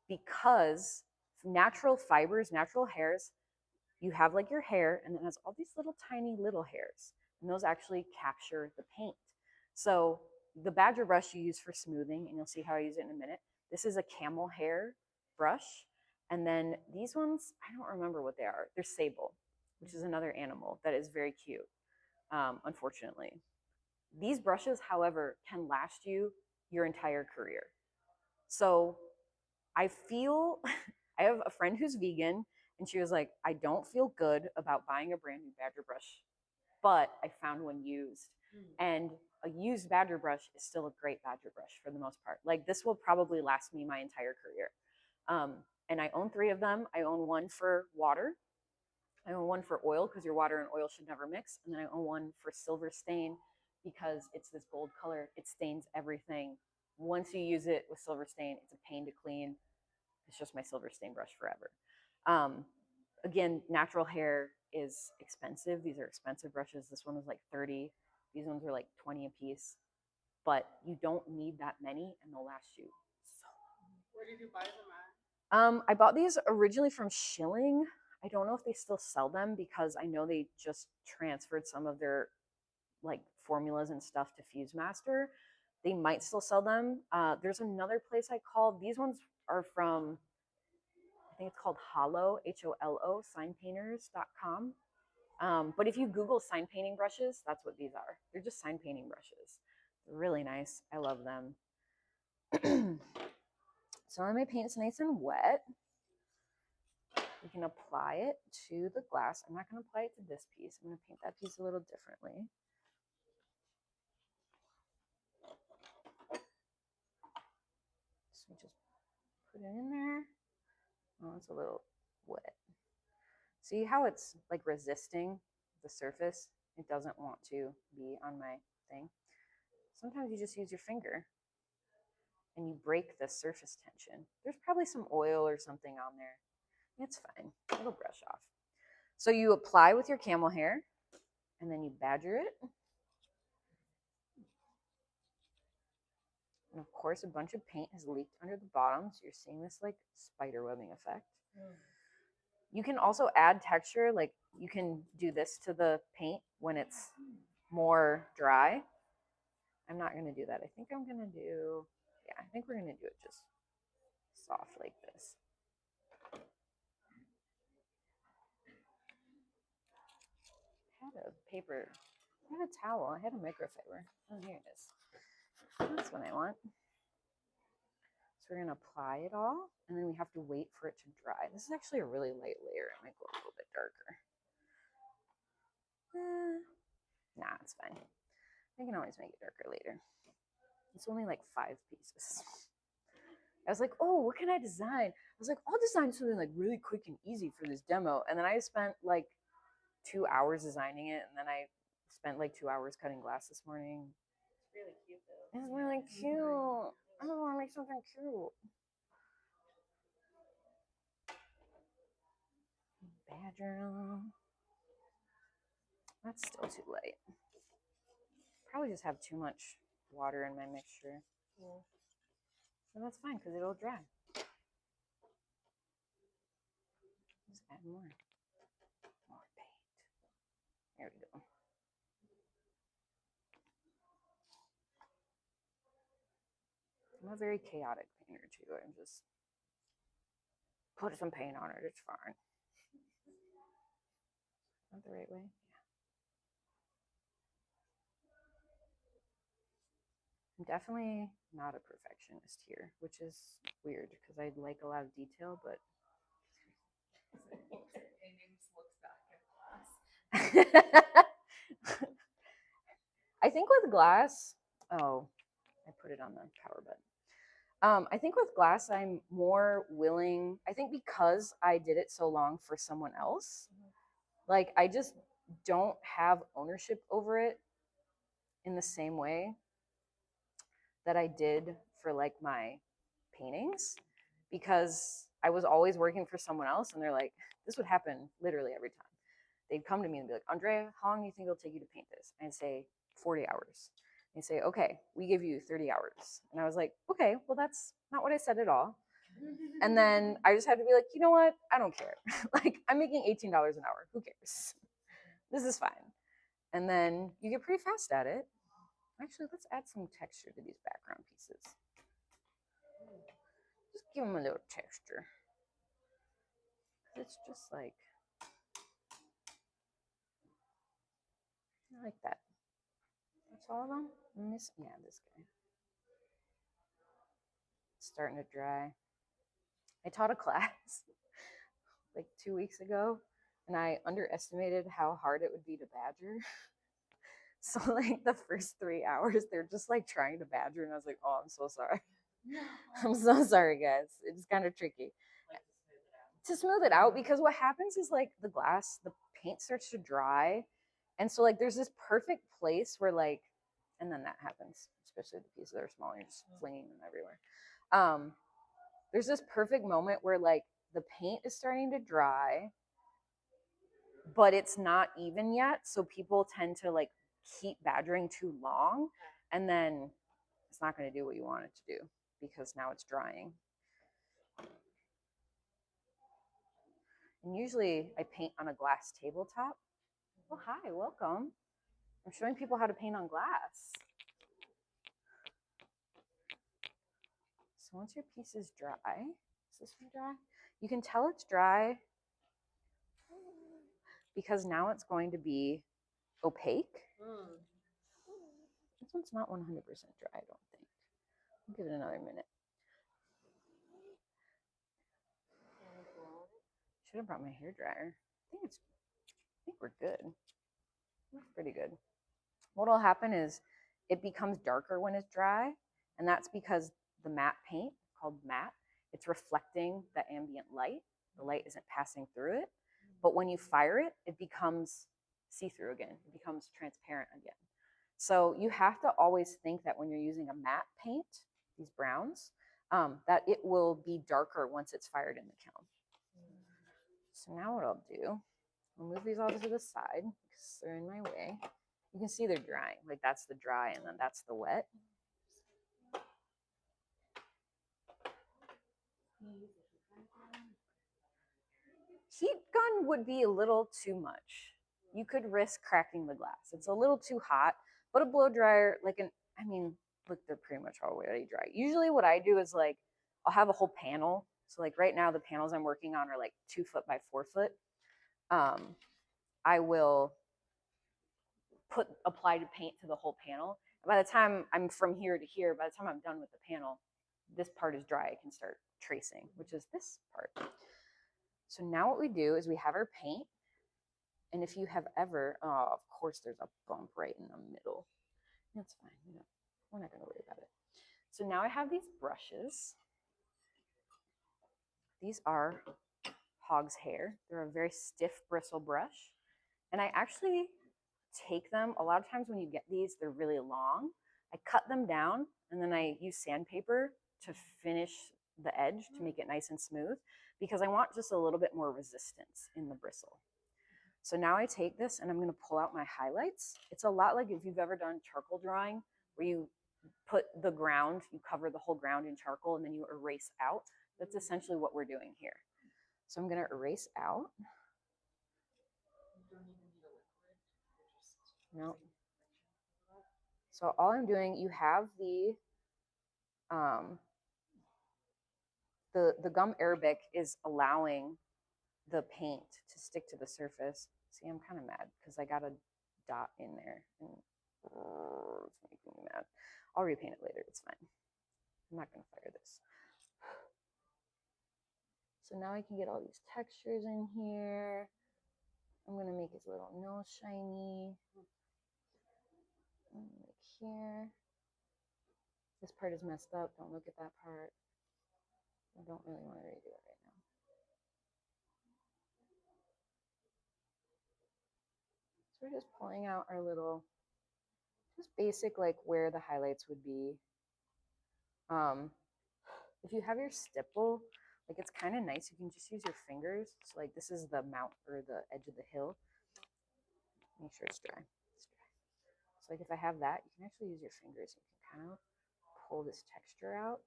because natural fibers, natural hairs, you have like your hair and it has all these little tiny little hairs, and those actually capture the paint. So the badger brush you use for smoothing, and you'll see how I use it in a minute. This is a camel hair brush. And then these ones, I don't remember what they are. They're sable, which is another animal that is very cute, unfortunately. These brushes, however, can last you your entire career. So I feel, I have a friend who's vegan, and she was like, I don't feel good about buying a brand new badger brush, but I found one used. And a used badger brush is still a great badger brush for the most part. Like, this will probably last me my entire career. And I own 3 of them. I own one for water. I own one for oil, because your water and oil should never mix. And then I own one for silver stain, because it's this gold color. It stains everything. Once you use it with silver stain, it's a pain to clean. It's just my silver stain brush forever. Again, natural hair is expensive. These are expensive brushes. This one was like 30. These ones were like 20 a piece. But you don't need that many, and they'll last you so long. Where did you buy them at? I bought these originally from Schilling. I don't know if they still sell them, because I know they just transferred some of their like formulas and stuff to Fuse Master. They might still sell them. There's another place I called. These ones are from, I think it's called Holo, Holo, signpainters.com. But if you Google sign painting brushes, that's what these are. They're just sign painting brushes. They're really nice. I love them. So when my paint's nice and wet, we can apply it to the glass. I'm not going to apply it to this piece. I'm going to paint that piece a little differently. So we just put it in there. Oh, it's a little wet. See how it's like resisting the surface? It doesn't want to be on my thing. Sometimes you just use your finger and you break the surface tension. There's probably some oil or something on there. It's fine. It'll brush off. So you apply with your camel hair, and then you badger it. And of course, a bunch of paint has leaked under the bottom, so you're seeing this like spider webbing effect. You can also add texture, like you can do this to the paint when it's more dry. I'm not going to do that. I think I'm going to do, yeah, I think we're going to do it just soft like this. I had a paper, I had a towel, I had a microfiber. Oh, here it is. That's what I want. So we're going to apply it all, and then we have to wait for it to dry. This is actually a really light layer. It might go a little bit darker. Nah, it's fine. I can always make it darker later. It's only like 5 pieces. I was like, oh, what can I design? I was like, I'll design something like really quick and easy for this demo. And then I spent like 2 hours designing it, and then I spent like 2 hours cutting glass this morning. It's really cute though. It's really cute. I don't want to make something cute. Badger. That's still too light. Probably just have too much water in my mixture. Yeah. So that's fine, because it'll dry. Just add more. More paint. There we go. I'm a very chaotic painter too. I'm just put some paint on it. It's fine. Is that the right way? Yeah. I'm definitely not a perfectionist here, which is weird because I like a lot of detail, but I think with glass, oh, I put it on the power button. I think with glass, I'm more willing, I think because I did it so long for someone else, like I just don't have ownership over it in the same way. that I did for like my paintings, because I was always working for someone else, and they're like, this would happen literally every time. They'd come to me and be like, Andrea, how long do you think it'll take you to paint this? And I'd say 40 hours. They'd say, okay, we give you 30 hours. And I was like, okay, well, that's not what I said at all. And then I just had to be like, you know what? I don't care. Like, I'm making $18 an hour. Who cares? This is fine. And then you get pretty fast at it. Actually, let's add some texture to these background pieces. Just give them a little texture. It's just like, I like that. That's all of them? Yeah, this guy. It's starting to dry. I taught a class like 2 weeks ago, and I underestimated how hard it would be to badger. So like the first 3 hours, they're just like trying to badger, and I was like, oh, I'm so sorry. I'm so sorry, guys. It's kind of tricky. To smooth it out, because what happens is like the paint starts to dry, and so like there's this perfect place where like, and then that happens, especially the pieces that are small, you're just flinging them everywhere. There's this perfect moment where like the paint is starting to dry, but it's not even yet, so people tend to like keep badgering too long, and then it's not going to do what you want it to do because now it's drying. And usually I paint on a glass tabletop. Oh, hi, welcome. I'm showing people how to paint on glass. So once your piece is dry, is this one dry? You can tell it's dry because now it's going to be opaque. This one's not 100% dry, I don't think. I'll give it another minute. Should have brought my hair dryer. I think we're good. Looks pretty good. What'll happen is it becomes darker when it's dry, and that's because the matte paint, called matte, it's reflecting the ambient light. The light isn't passing through it, but when you fire it, it becomes see-through again. It becomes transparent again. So you have to always think that when you're using a matte paint, these browns, that it will be darker once it's fired in the kiln. So now what I'll do, I'll move these all to the side because they're in my way. You can see they're drying. Like that's the dry and then that's the wet. Heat gun would be a little too much. You could risk cracking the glass. It's a little too hot, but a blow dryer, look, they're pretty much already dry. Usually what I do is like, I'll have a whole panel. So like right now, the panels I'm working on are like 2 foot by 4 foot. I will put applied paint to the whole panel. By the time I'm from here to here, by the time I'm done with the panel, this part is dry. I can start tracing, which is this part. So now what we do is we have our paint. And if you have ever, oh, of course there's a bump right in the middle. That's fine. We're not going to worry about it. So now I have these brushes. These are hog's hair. They're a very stiff bristle brush. And I actually take them, a lot of times when you get these, they're really long. I cut them down and then I use sandpaper to finish the edge to make it nice and smooth because I want just a little bit more resistance in the bristle. So now I take this and I'm going to pull out my highlights. It's a lot like if you've ever done charcoal drawing where you put the ground, you cover the whole ground in charcoal and then you erase out. That's essentially what we're doing here. So I'm going to erase out. No. So all I'm doing, you have the gum Arabic is allowing the paint to stick to the surface. See, I'm kind of mad because I got a dot in there and it's making me mad. I'll repaint it later, it's fine. I'm not gonna fire this. So now I can get all these textures in here. I'm gonna make his little nose shiny. Like here. This part is messed up, don't look at that part. I don't really want to redo it right now. So we're just pulling out our little, just basic like where the highlights would be. If you have your stipple, like it's kind of nice. You can just use your fingers. So like this is the mount or the edge of the hill. Make sure it's dry. It's dry. So like if I have that, you can actually use your fingers. You can kind of pull this texture out.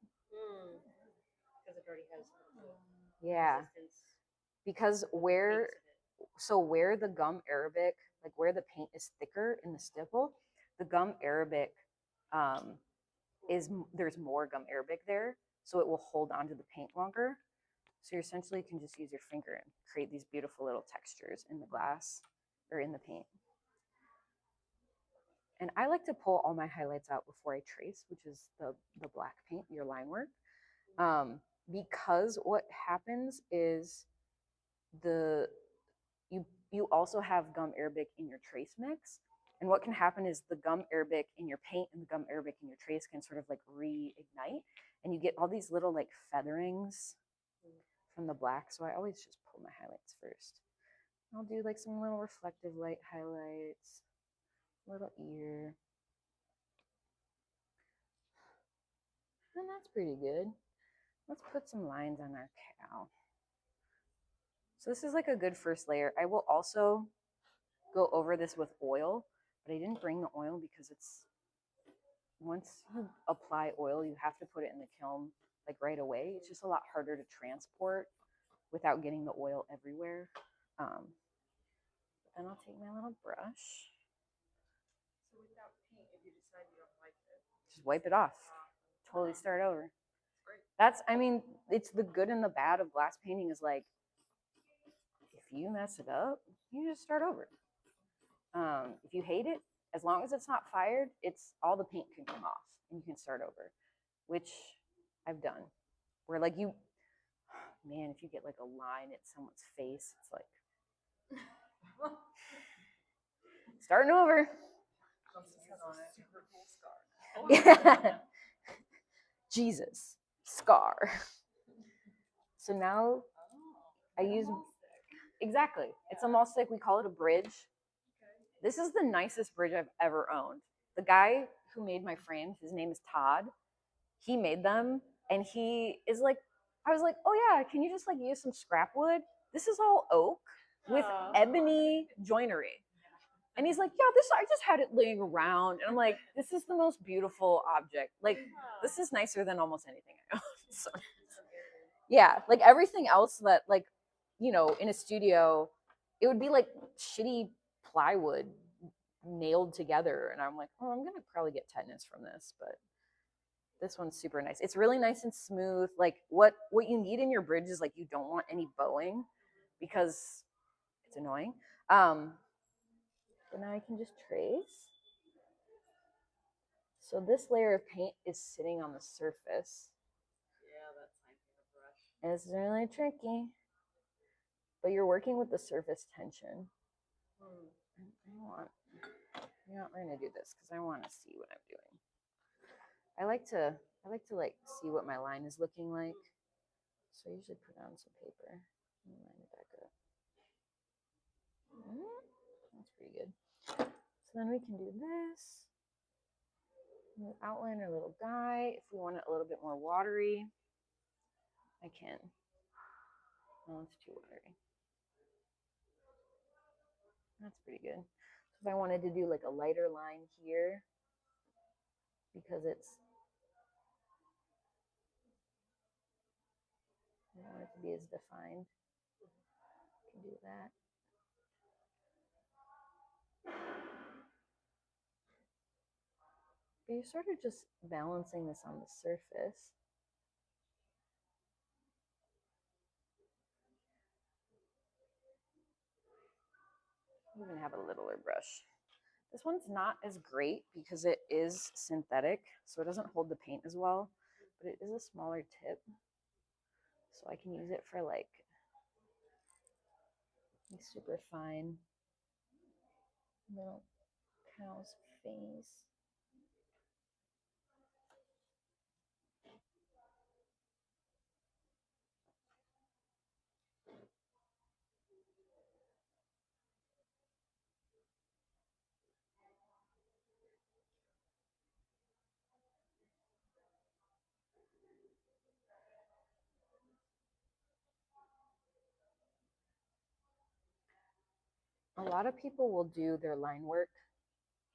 Because it already has Yeah. resistance. Because where the gum arabic, like where the paint is thicker in the stipple, the gum arabic there's more gum arabic there, so it will hold onto the paint longer. So you essentially can just use your finger and create these beautiful little textures in the glass or in the paint. And I like to pull all my highlights out before I trace, which is the black paint, your line work. Because what happens is you also have gum arabic in your trace mix. And what can happen is the gum arabic in your paint and the gum arabic in your trace can sort of like reignite, and you get all these little like featherings from the black. So I always just pull my highlights first. I'll do like some little reflective light highlights, little ear. And that's pretty good. Let's put some lines on our cow. So this is like a good first layer. I will also go over this with oil, but I didn't bring the oil because once you apply oil, you have to put it in the kiln like right away. It's just a lot harder to transport without getting the oil everywhere. But then I'll take my little brush. So without paint, if you decide you don't like it, Just wipe it off. Totally start over. great. I mean, it's the good and the bad of glass painting is like, if you mess it up, you just start over. If you hate it, as long as it's not fired, it's all the paint can come off and you can start over, which I've done. Where like man, if you get like a line at someone's face, it's like starting over. Super cool scar. Yeah. Jesus, scar. So now I use exactly. It's a mall stick. We call it a bridge. This is the nicest bridge I've ever owned. The guy who made my frames, his name is Todd. He made them, and he is like, I was like, oh yeah, can you just like use some scrap wood? This is all oak with ebony joinery. And he's like, yeah, I just had it laying around. And I'm like, this is the most beautiful object. Like, this is nicer than almost anything I own. So, yeah, like everything else that like, in a studio, it would be like shitty plywood nailed together. And I'm like, oh, I'm gonna probably get tetanus from this, but this one's super nice. It's really nice and smooth. Like what you need in your bridge is like you don't want any bowing because it's annoying. But now I can just trace. So this layer of paint is sitting on the surface. Yeah, that's my favorite brush. It's really tricky. But you're working with the surface tension. We're gonna do this because I want to see what I'm doing. I like to like see what my line is looking like. So I usually put on some paper and line it back up. That's pretty good. So then we can do this. We'll outline our little guy. If we want it a little bit more watery, I can. Oh, it's too watery. That's pretty good. So if I wanted to do like a lighter line here, because I don't want it to be as defined, I can do that. But you're sort of just balancing this on the surface. I'm gonna have a littler brush. This one's not as great because it is synthetic, so it doesn't hold the paint as well, but it is a smaller tip. So I can use it for like super fine little cow's face. a lot of people will do their line work.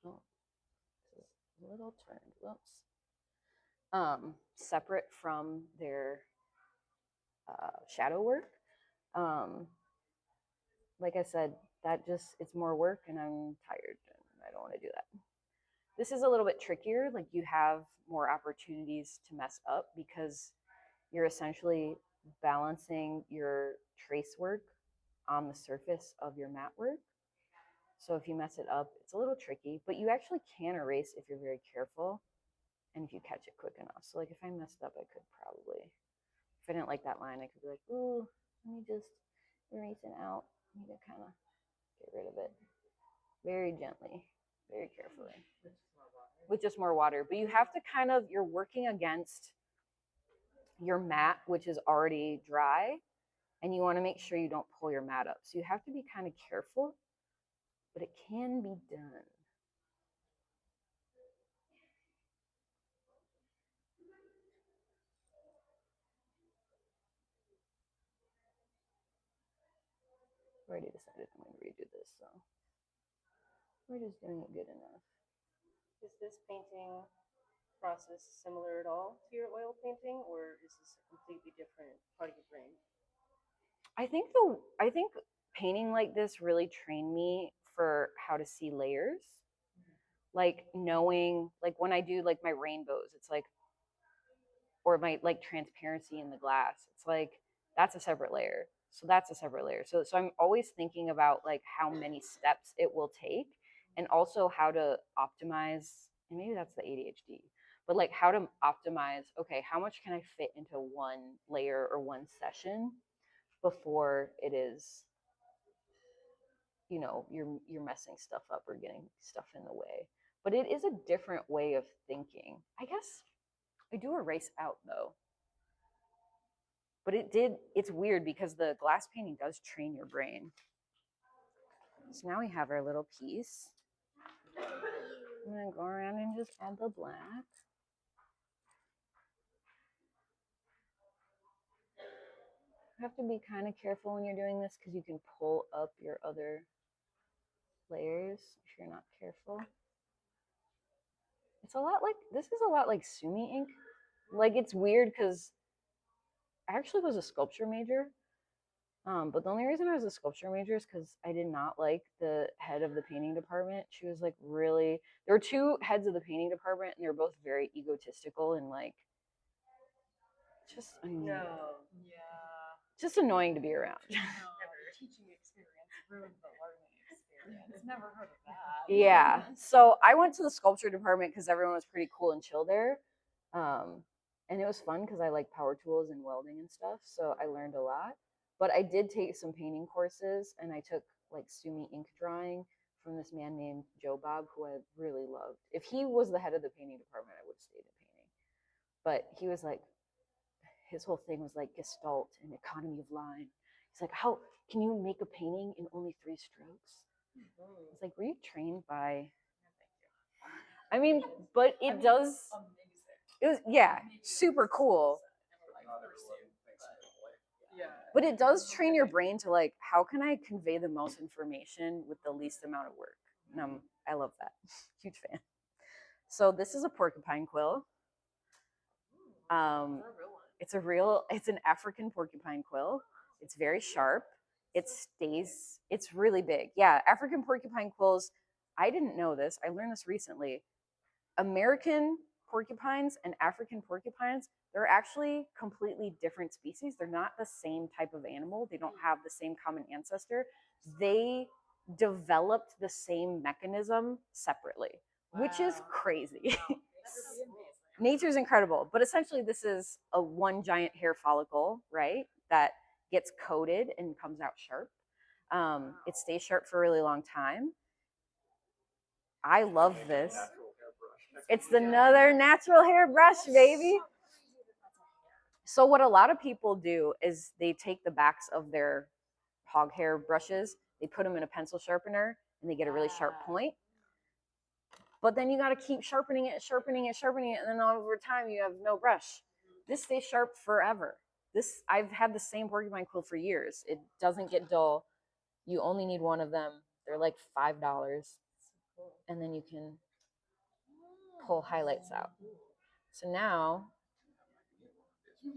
Oh, this is a little turned. Whoops. Separate from their shadow work. Like I said, that just, it's more work and I'm tired and I don't want to do that. This is a little bit trickier. Like you have more opportunities to mess up because you're essentially balancing your trace work on the surface of your mat work. So if you mess it up, it's a little tricky, but you actually can erase if you're very careful and if you catch it quick enough. So like if I messed up, I could probably, if I didn't like that line, I could be like, ooh, let me just erase it out. I need to kind of get rid of it very gently, very carefully, with just more water. But you have to kind of, you're working against your mat, which is already dry, and you want to make sure you don't pull your mat up. So you have to be kind of careful, but it can be done. I already decided I'm going to redo this, so we're just doing it good enough. Is this painting process similar at all to your oil painting, or is this a completely different part of your brain? I think painting like this really trained me for how to see layers. Like knowing, like when I do like my rainbows, it's like, or my like transparency in the glass, it's like that's a separate layer. So that's a separate layer. So I'm always thinking about like how many steps it will take and also how to optimize, and maybe that's the ADHD, but like how to optimize, okay, how much can I fit into one layer or one session before it is, you know, you're messing stuff up or getting stuff in the way. But it is a different way of thinking. I guess I do erase out though. But it's weird because the glass painting does train your brain. So now we have our little piece. I'm gonna go around and just add the black. You have to be kind of careful when you're doing this because you can pull up your other layers if you're not careful. It's a lot like, this is a lot like Sumi ink. Like it's weird because I actually was a sculpture major. But the only reason I was a sculpture major is because I did not like the head of the painting department. She was like really, there were two heads of the painting department and they were both very egotistical and like just No. Yeah. just annoying to be around. Teaching experience ruined the learning experience. Never heard of that. Yeah. So I went to the sculpture department because everyone was pretty cool and chill there. And it was fun because I like power tools and welding and stuff. So I learned a lot. But I did take some painting courses and I took like Sumi ink drawing from this man named Joe Bob, who I really loved. If he was the head of the painting department, I would have stayed in painting. But he was like, his whole thing was like gestalt and economy of line. He's like, how can you make a painting in only 3 strokes? It's like, were you trained by? I mean, but it does. It was, yeah, super cool. But it does train your brain to like, how can I convey the most information with the least amount of work? And I love that. Huge fan. So this is a porcupine quill. It's an African porcupine quill. It's very sharp. It's really big. Yeah, African porcupine quills, I didn't know this. I learned this recently. American porcupines and African porcupines, they're actually completely different species. They're not the same type of animal. They don't have the same common ancestor. They developed the same mechanism separately, which is crazy. Nature's incredible. But essentially, this is a one giant hair follicle, right? That gets coated and comes out sharp. It stays sharp for a really long time. I love this. It's another natural hairbrush, baby. So what a lot of people do is they take the backs of their hog hair brushes, they put them in a pencil sharpener, and they get a really sharp point. But then you got to keep sharpening it, and then over time you have no brush. This stays sharp forever. I've had the same porcupine quill for years. It doesn't get dull. You only need one of them. They're like $5, and then you can pull highlights out. So now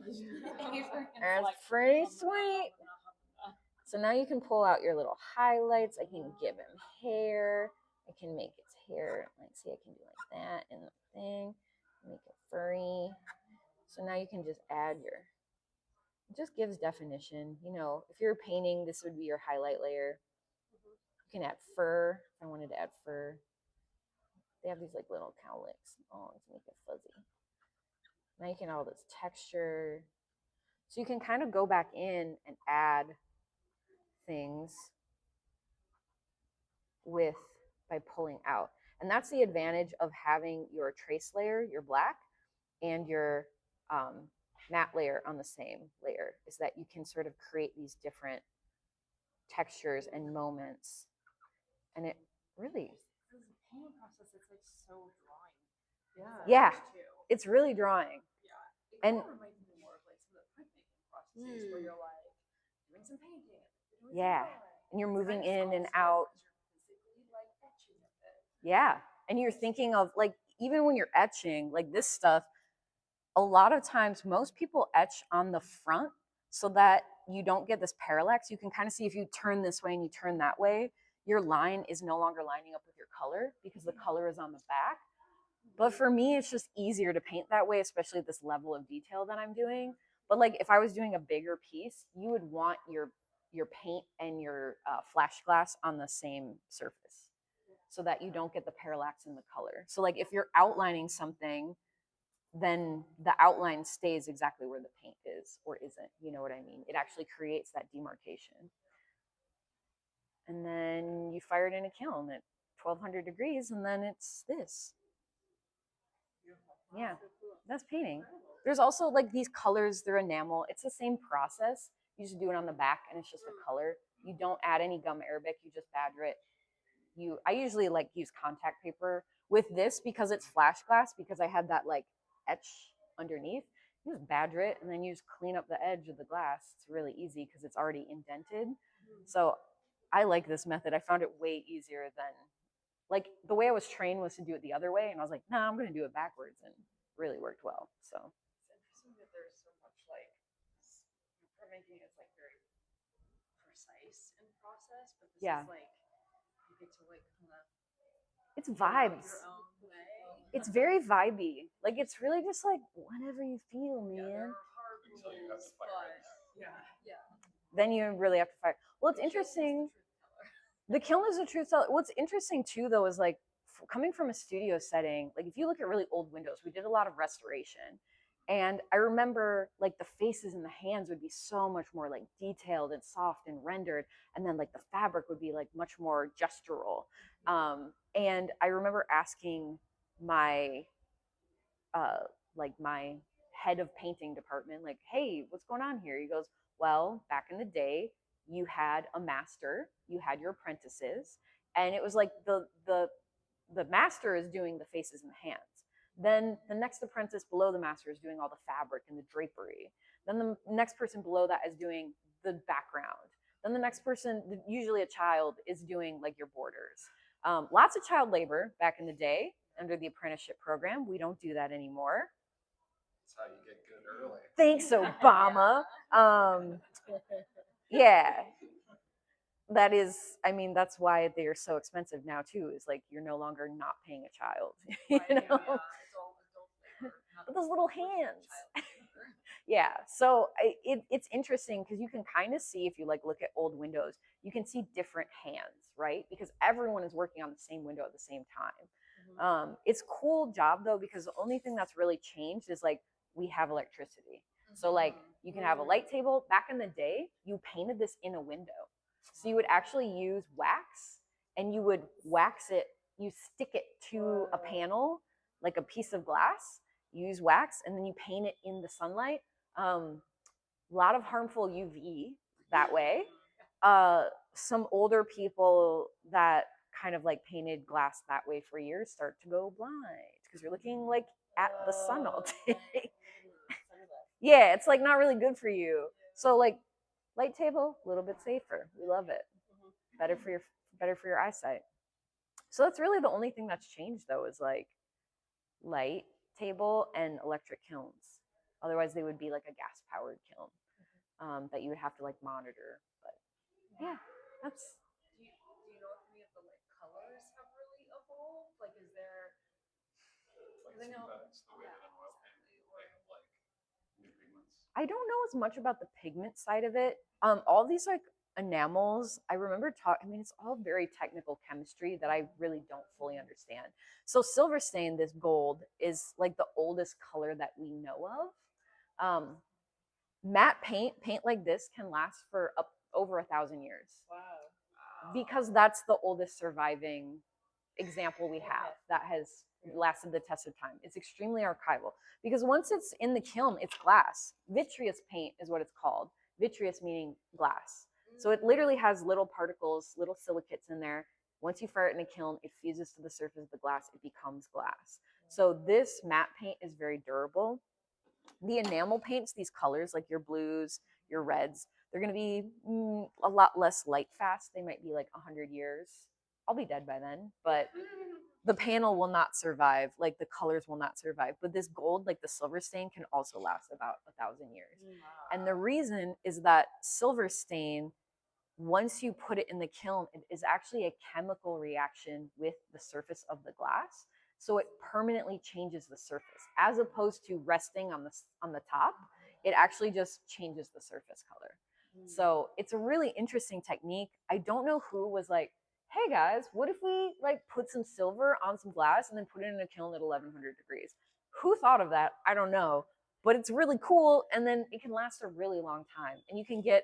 it's pretty sweet. So now you can pull out your little highlights. I can give him hair. I can make its hair, like, see, I can do like that and the thing, make it furry. So now you can just add your, it just gives definition. You know, if you're painting, this would be your highlight layer. You can add fur. If I wanted to add fur, they have these like little cowlicks. Oh, let's make it fuzzy. Now you can add all this texture. So you can kind of go back in and add things with by pulling out. And that's the advantage of having your trace layer, your black, and your matte layer on the same layer, is that you can sort of create these different textures and moments. And it really, The painting process, it's like so drawing. yeah, Too. it's really drawing. It And kind of reminds me more of like some of the printmaking processes where you're like doing some painting, doing Yeah. some drawing. And you're It's moving kind of in and sculpture out. because you're physically like etching with it. Yeah. And you're thinking of, like, even when you're etching, like this stuff, a lot of times most people etch on the front so that you don't get this parallax. You can kind of see if you turn this way and you turn that way, your line is no longer lining up with your color because the color is on the back. But for me, it's just easier to paint that way, especially at this level of detail that I'm doing. But like if I was doing a bigger piece, you would want your paint and your flash glass on the same surface so that you don't get the parallax in the color. So like if you're outlining something, then the outline stays exactly where the paint is or isn't. You know what I mean? It actually creates that demarcation. And then you fire it in a kiln at 1200 degrees, and then it's this. Yeah, that's painting. There's also like these colors, they're enamel. It's the same process. You just do it on the back and it's just a color. You don't add any gum arabic, you just badger it. I usually like use contact paper with this because it's flash glass, because I had that like etch underneath. You just badger it and then you just clean up the edge of the glass. It's really easy because it's already indented. So I like this method. I found it way easier than, like, the way I was trained was to do it the other way, and I was like, nah, I'm going to do it backwards, and it really worked well. So It's interesting that there's so much like printmaking is like very precise in process, but this Yeah. is like you get to like kind of it's go out vibes. your own way. It's very vibey. Like, it's really just like whatever you feel, Yeah, there man. are hard Until you have rules, to fire it. but yeah. Then you really have to fight. Well, it's interesting. The kiln is a truth teller. What's interesting too, though, is like coming from a studio setting. Like if you look at really old windows, we did a lot of restoration, and I remember like the faces and the hands would be so much more like detailed and soft and rendered, and then like the fabric would be like much more gestural. And I remember asking my my head of painting department, like, hey, what's going on here? He goes, well, back in the day, you had a master, you had your apprentices, and it was like the master is doing the faces and the hands. Then the next apprentice below the master is doing all the fabric and the drapery. Then the next person below that is doing the background. Then the next person, usually a child, is doing like your borders. Lots of child labor back in the day under the apprenticeship program. We don't do that anymore. That's how you get good early. Thanks, Obama. Yeah. That is, I mean, that's why they're so expensive now too, is like you're no longer not paying a child. You know? It's all adult labor. But those little hands. Yeah, so it's interesting because you can kind of see, if you like look at old windows, you can see different hands, right? Because everyone is working on the same window at the same time. It's a cool job though, because the only thing that's really changed is like we have electricity. So like you can have a light table. Back in the day, you painted this in a window. So you would actually use wax and you would wax it, you stick it to a panel, like a piece of glass, use wax, and then you paint it in the sunlight. A lot of harmful UV that way. Some older people that kind of like painted glass that way for years start to go blind because you're looking like at the sun all day. Yeah, it's like not really good for you. So like light table, a little bit safer. We love it. Better for your better for your eyesight. So that's really the only thing that's changed though, is like light table and electric kilns. Otherwise, they would be like a gas powered kiln that you would have to like monitor. But yeah, that's Do you know if any of the like colors have really evolved? Like, is there? Like I know. synthetics, the way Yeah, that an oil paint exactly. they have like new pigments. I don't know as much about the pigment side of it. All these like enamels, I remember talking. I mean, it's all very technical chemistry that I really don't fully understand. So silver stain, this gold, is like the oldest color that we know of. Matte paint like this can last for up over 1,000 years Wow. because that's the oldest surviving example we have that has lasted the test of time. It's extremely archival because once it's in the kiln, it's glass. Vitreous paint is what it's called. Vitreous meaning glass. So it literally has little particles, little silicates in there. Once you fire it in a kiln, it fuses to the surface of the glass, it becomes glass. So this matte paint is very durable. The enamel paints, these colors like your blues, your reds, they're going to be a lot less light fast. They might be like 100 years. I'll be dead by then, but the panel will not survive. Like the colors will not survive. But this gold, like the silver stain, can also last about 1,000 years. And the reason is that silver stain, once you put it in the kiln, it is actually a chemical reaction with the surface of the glass. So it permanently changes the surface as opposed to resting on the top. It actually just changes the surface color. So it's a really interesting technique. I don't know who was like, hey guys, what if we like put some silver on some glass and then put it in a kiln at 1,100 degrees? Who thought of that? I don't know. But it's really cool. And then it can last a really long time. And you can get,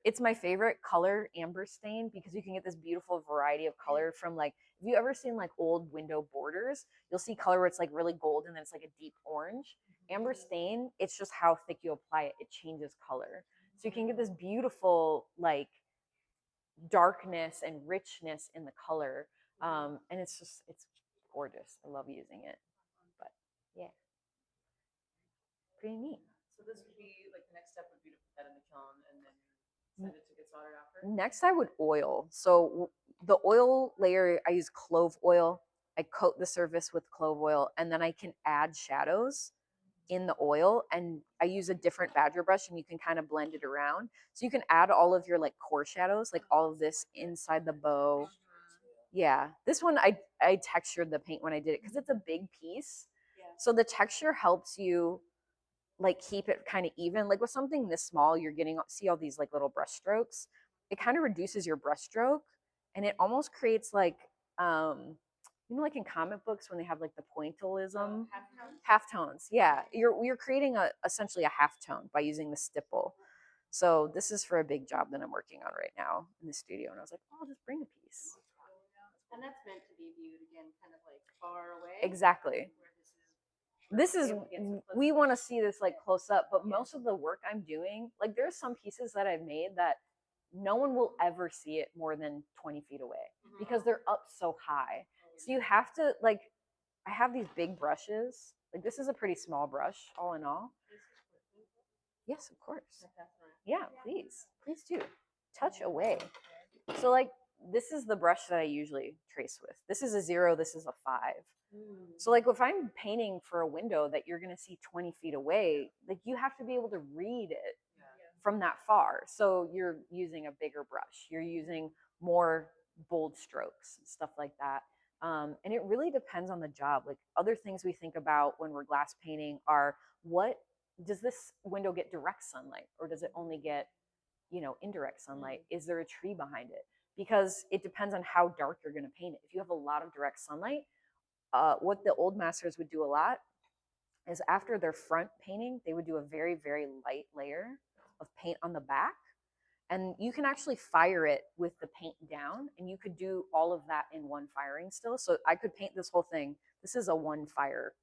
it's my favorite color, amber stain, because you can get this beautiful variety of color from like, if you ever seen like old window borders, you'll see color where it's like really gold and then it's like a deep orange. Amber stain, it's just how thick you apply it. It changes color. So you can get this beautiful like darkness and richness in the color. And it's just, it's gorgeous. I love using it. But yeah, pretty neat. So this would be, like, the next step would be to put that in the kiln and then send it to get soldered after? Next, I would oil. So the oil layer, I use clove oil. I coat the surface with clove oil, and then I can add shadows in the oil. And I use a different badger brush, and you can kind of blend it around. So you can add all of your like core shadows, like all of this inside the bow. Yeah, this one I textured the paint when I did it because it's a big piece. So the texture helps you like keep it kind of even. Like with something this small, you're getting, see all these like little brush strokes. It kind of reduces your brush stroke, and it almost creates like you know, like in comic books when they have like the pointillism, half tones. Yeah, you're creating essentially a half tone by using the stipple. So this is for a big job that I'm working on right now in the studio, and I was like, oh, I'll just bring a piece. And that's meant to be viewed again, kind of like far away. Exactly. This is, we want to see this like close up, but most of the work I'm doing, like there's some pieces that I've made that no one will ever see it more than 20 feet away because they're up so high. So you have to like, I have these big brushes. Like this is a pretty small brush all in all. Yes, of course. Yeah, please do. Touch away. So like this is the brush that I usually trace with. This is a 0, this is a 5. So like if I'm painting for a window that you're going to see 20 feet away, like you have to be able to read it from that far. So you're using a bigger brush. You're using more bold strokes, stuff like that. And it really depends on the job. Like other things we think about when we're glass painting are, what does this window get direct sunlight, or does it only get, you know, indirect sunlight? Is there a tree behind it? Because it depends on how dark you're going to paint it. If you have a lot of direct sunlight, what the old masters would do a lot is after their front painting, they would do a very, very light layer of paint on the back. And you can actually fire it with the paint down, and you could do all of that in one firing still. So I could paint this whole thing. This is a one fire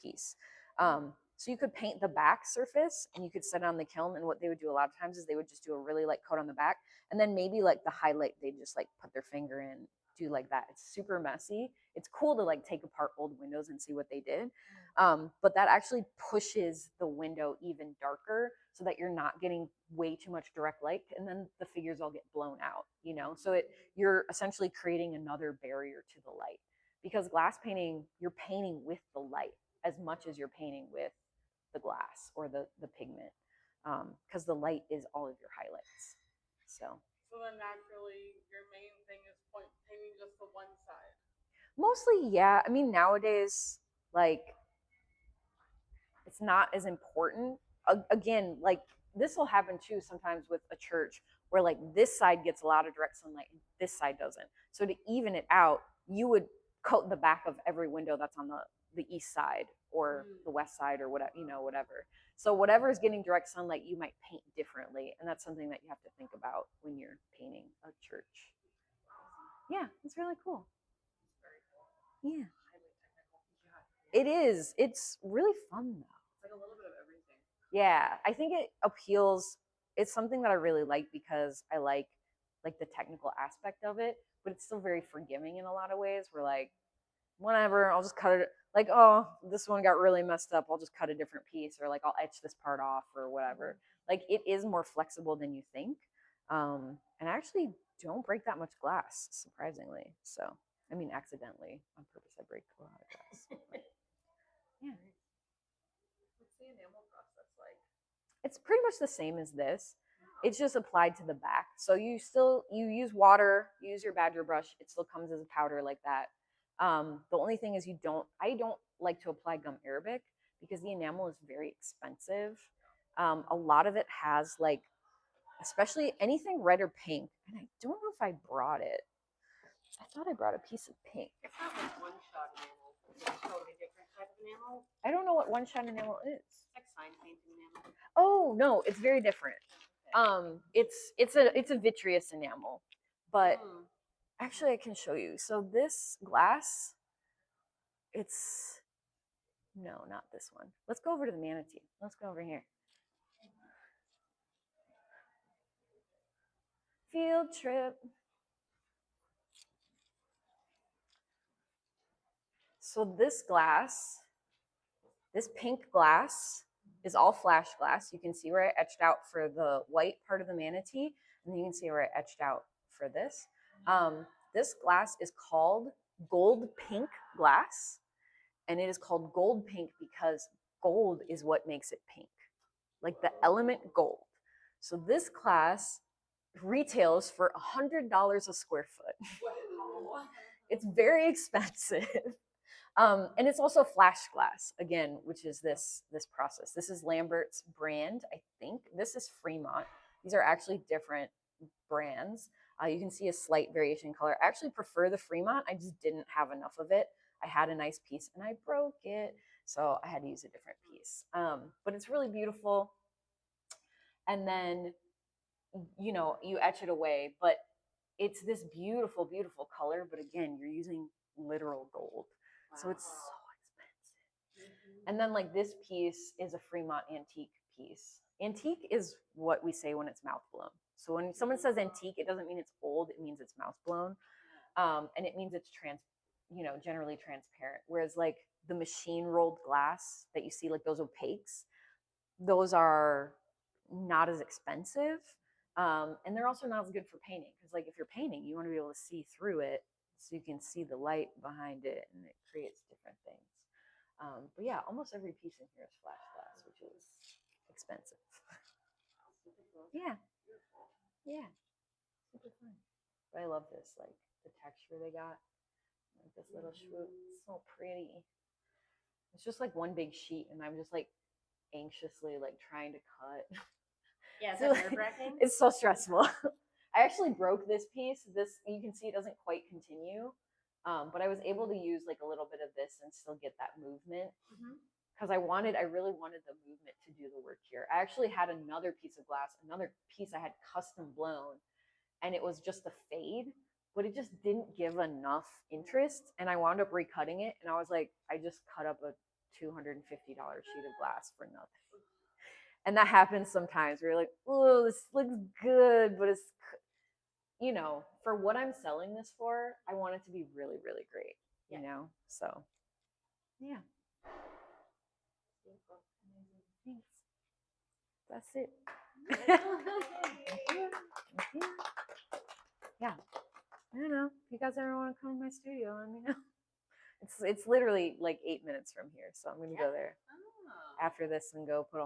piece. So you could paint the back surface and you could set it on the kiln. And what they would do a lot of times is they would just do a really light coat on the back. And then maybe like the highlight, they just like put their finger in do like that. It's super messy. It's cool to like take apart old windows and see what they did. But that actually pushes the window even darker so that you're not getting way too much direct light, and then the figures all get blown out, you know? So you're essentially creating another barrier to the light, because glass painting, you're painting with the light as much as you're painting with the glass or the pigment, because the light is all of your highlights. So then naturally, your main thing is painting just the one side. mostly, yeah. I mean, nowadays, like, it's not as important. Again, like, this will happen too sometimes with a church where like this side gets a lot of direct sunlight and this side doesn't. So to even it out, you would coat the back of every window that's on the east side or the west side or whatever, you know, whatever. So whatever is getting direct sunlight, you might paint differently, and that's something that you have to think about when you're painting a church. Yeah, it's really cool. Yeah, it is. It's really fun though. It's like a little bit of everything. Yeah, I think it appeals. It's something that I really like because I like the technical aspect of it, but it's still very forgiving in a lot of ways. We're like, whatever, I'll just cut it. Like, oh, this one got really messed up. I'll just cut a different piece, or like I'll etch this part off, or whatever. Like, it is more flexible than you think, and I actually don't break that much glass, surprisingly. So, I mean, accidentally, on purpose, I break a lot of glass. But, yeah. What's the enamel process like? It's pretty much the same as this. It's just applied to the back. So you use water, you use your badger brush. It still comes as a powder like that. The only thing is I don't like to apply gum arabic because the enamel is very expensive. A lot of it has like, especially anything red or pink. And I don't know if I brought it. I thought I brought a piece of pink. It's not like one-shot enamel. It's a totally different type of enamel. I don't know what one-shot enamel is. It's like sign painting enamel. Oh no, it's very different. It's a vitreous enamel, but actually I can show you. So this glass, it's no, not this one. Let's go over to the manatee. Let's go over here. Field trip. So this glass, this pink glass is all flash glass. You can see where I etched out for the white part of the manatee, and then you can see where I etched out for this. This glass is called gold pink glass, and it is called gold pink because gold is what makes it pink, like the element gold. So this glass retails for $100 a square foot. Wow. It's very expensive. And it's also flash glass again, which is this process. This is Lambert's brand, I think. This is Fremont. These are actually different brands. You can see a slight variation in color. I actually prefer the Fremont. I just didn't have enough of it. I had a nice piece and I broke it, so I had to use a different piece. But it's really beautiful. And then, you know, you etch it away, but it's this beautiful, beautiful color. But again, you're using literal gold. So it's so expensive. And then like this piece is a Fremont antique piece. Antique is what we say when it's mouth blown. So when someone says antique, it doesn't mean it's old, it means it's mouth blown. And it means it's generally transparent. Whereas like the machine rolled glass that you see, like those opaques, those are not as expensive. And they're also not as good for painting. Because like if you're painting, you want to be able to see through it so you can see the light behind it, and it creates different things. But yeah, almost every piece in here is flash glass, which is expensive. Yeah. Yeah. Super fun. But I love this, like the texture they got. Like this little swoop. It's so pretty. It's just like one big sheet, and I'm just like anxiously like trying to cut. Yeah, is that nerve-wracking? It's so stressful. I actually broke this piece. This, you can see it doesn't quite continue. But I was able to use like a little bit of this and still get that movement. Because I really wanted the movement to do the work here. I actually had another piece of glass, another piece I had custom blown, and it was just a fade, but it just didn't give enough interest. And I wound up recutting it, and I was like, I just cut up a $250 sheet of glass for nothing. And that happens sometimes where you're like, oh, this looks good, but you know, for what I'm selling this for, I want it to be really, really great, you know? So, yeah. Beautiful. Thanks. That's it. Yeah. I don't know. If you guys ever want to come to my studio, let me know. It's literally like 8 minutes from here, so I'm gonna go there Oh. after this and go put on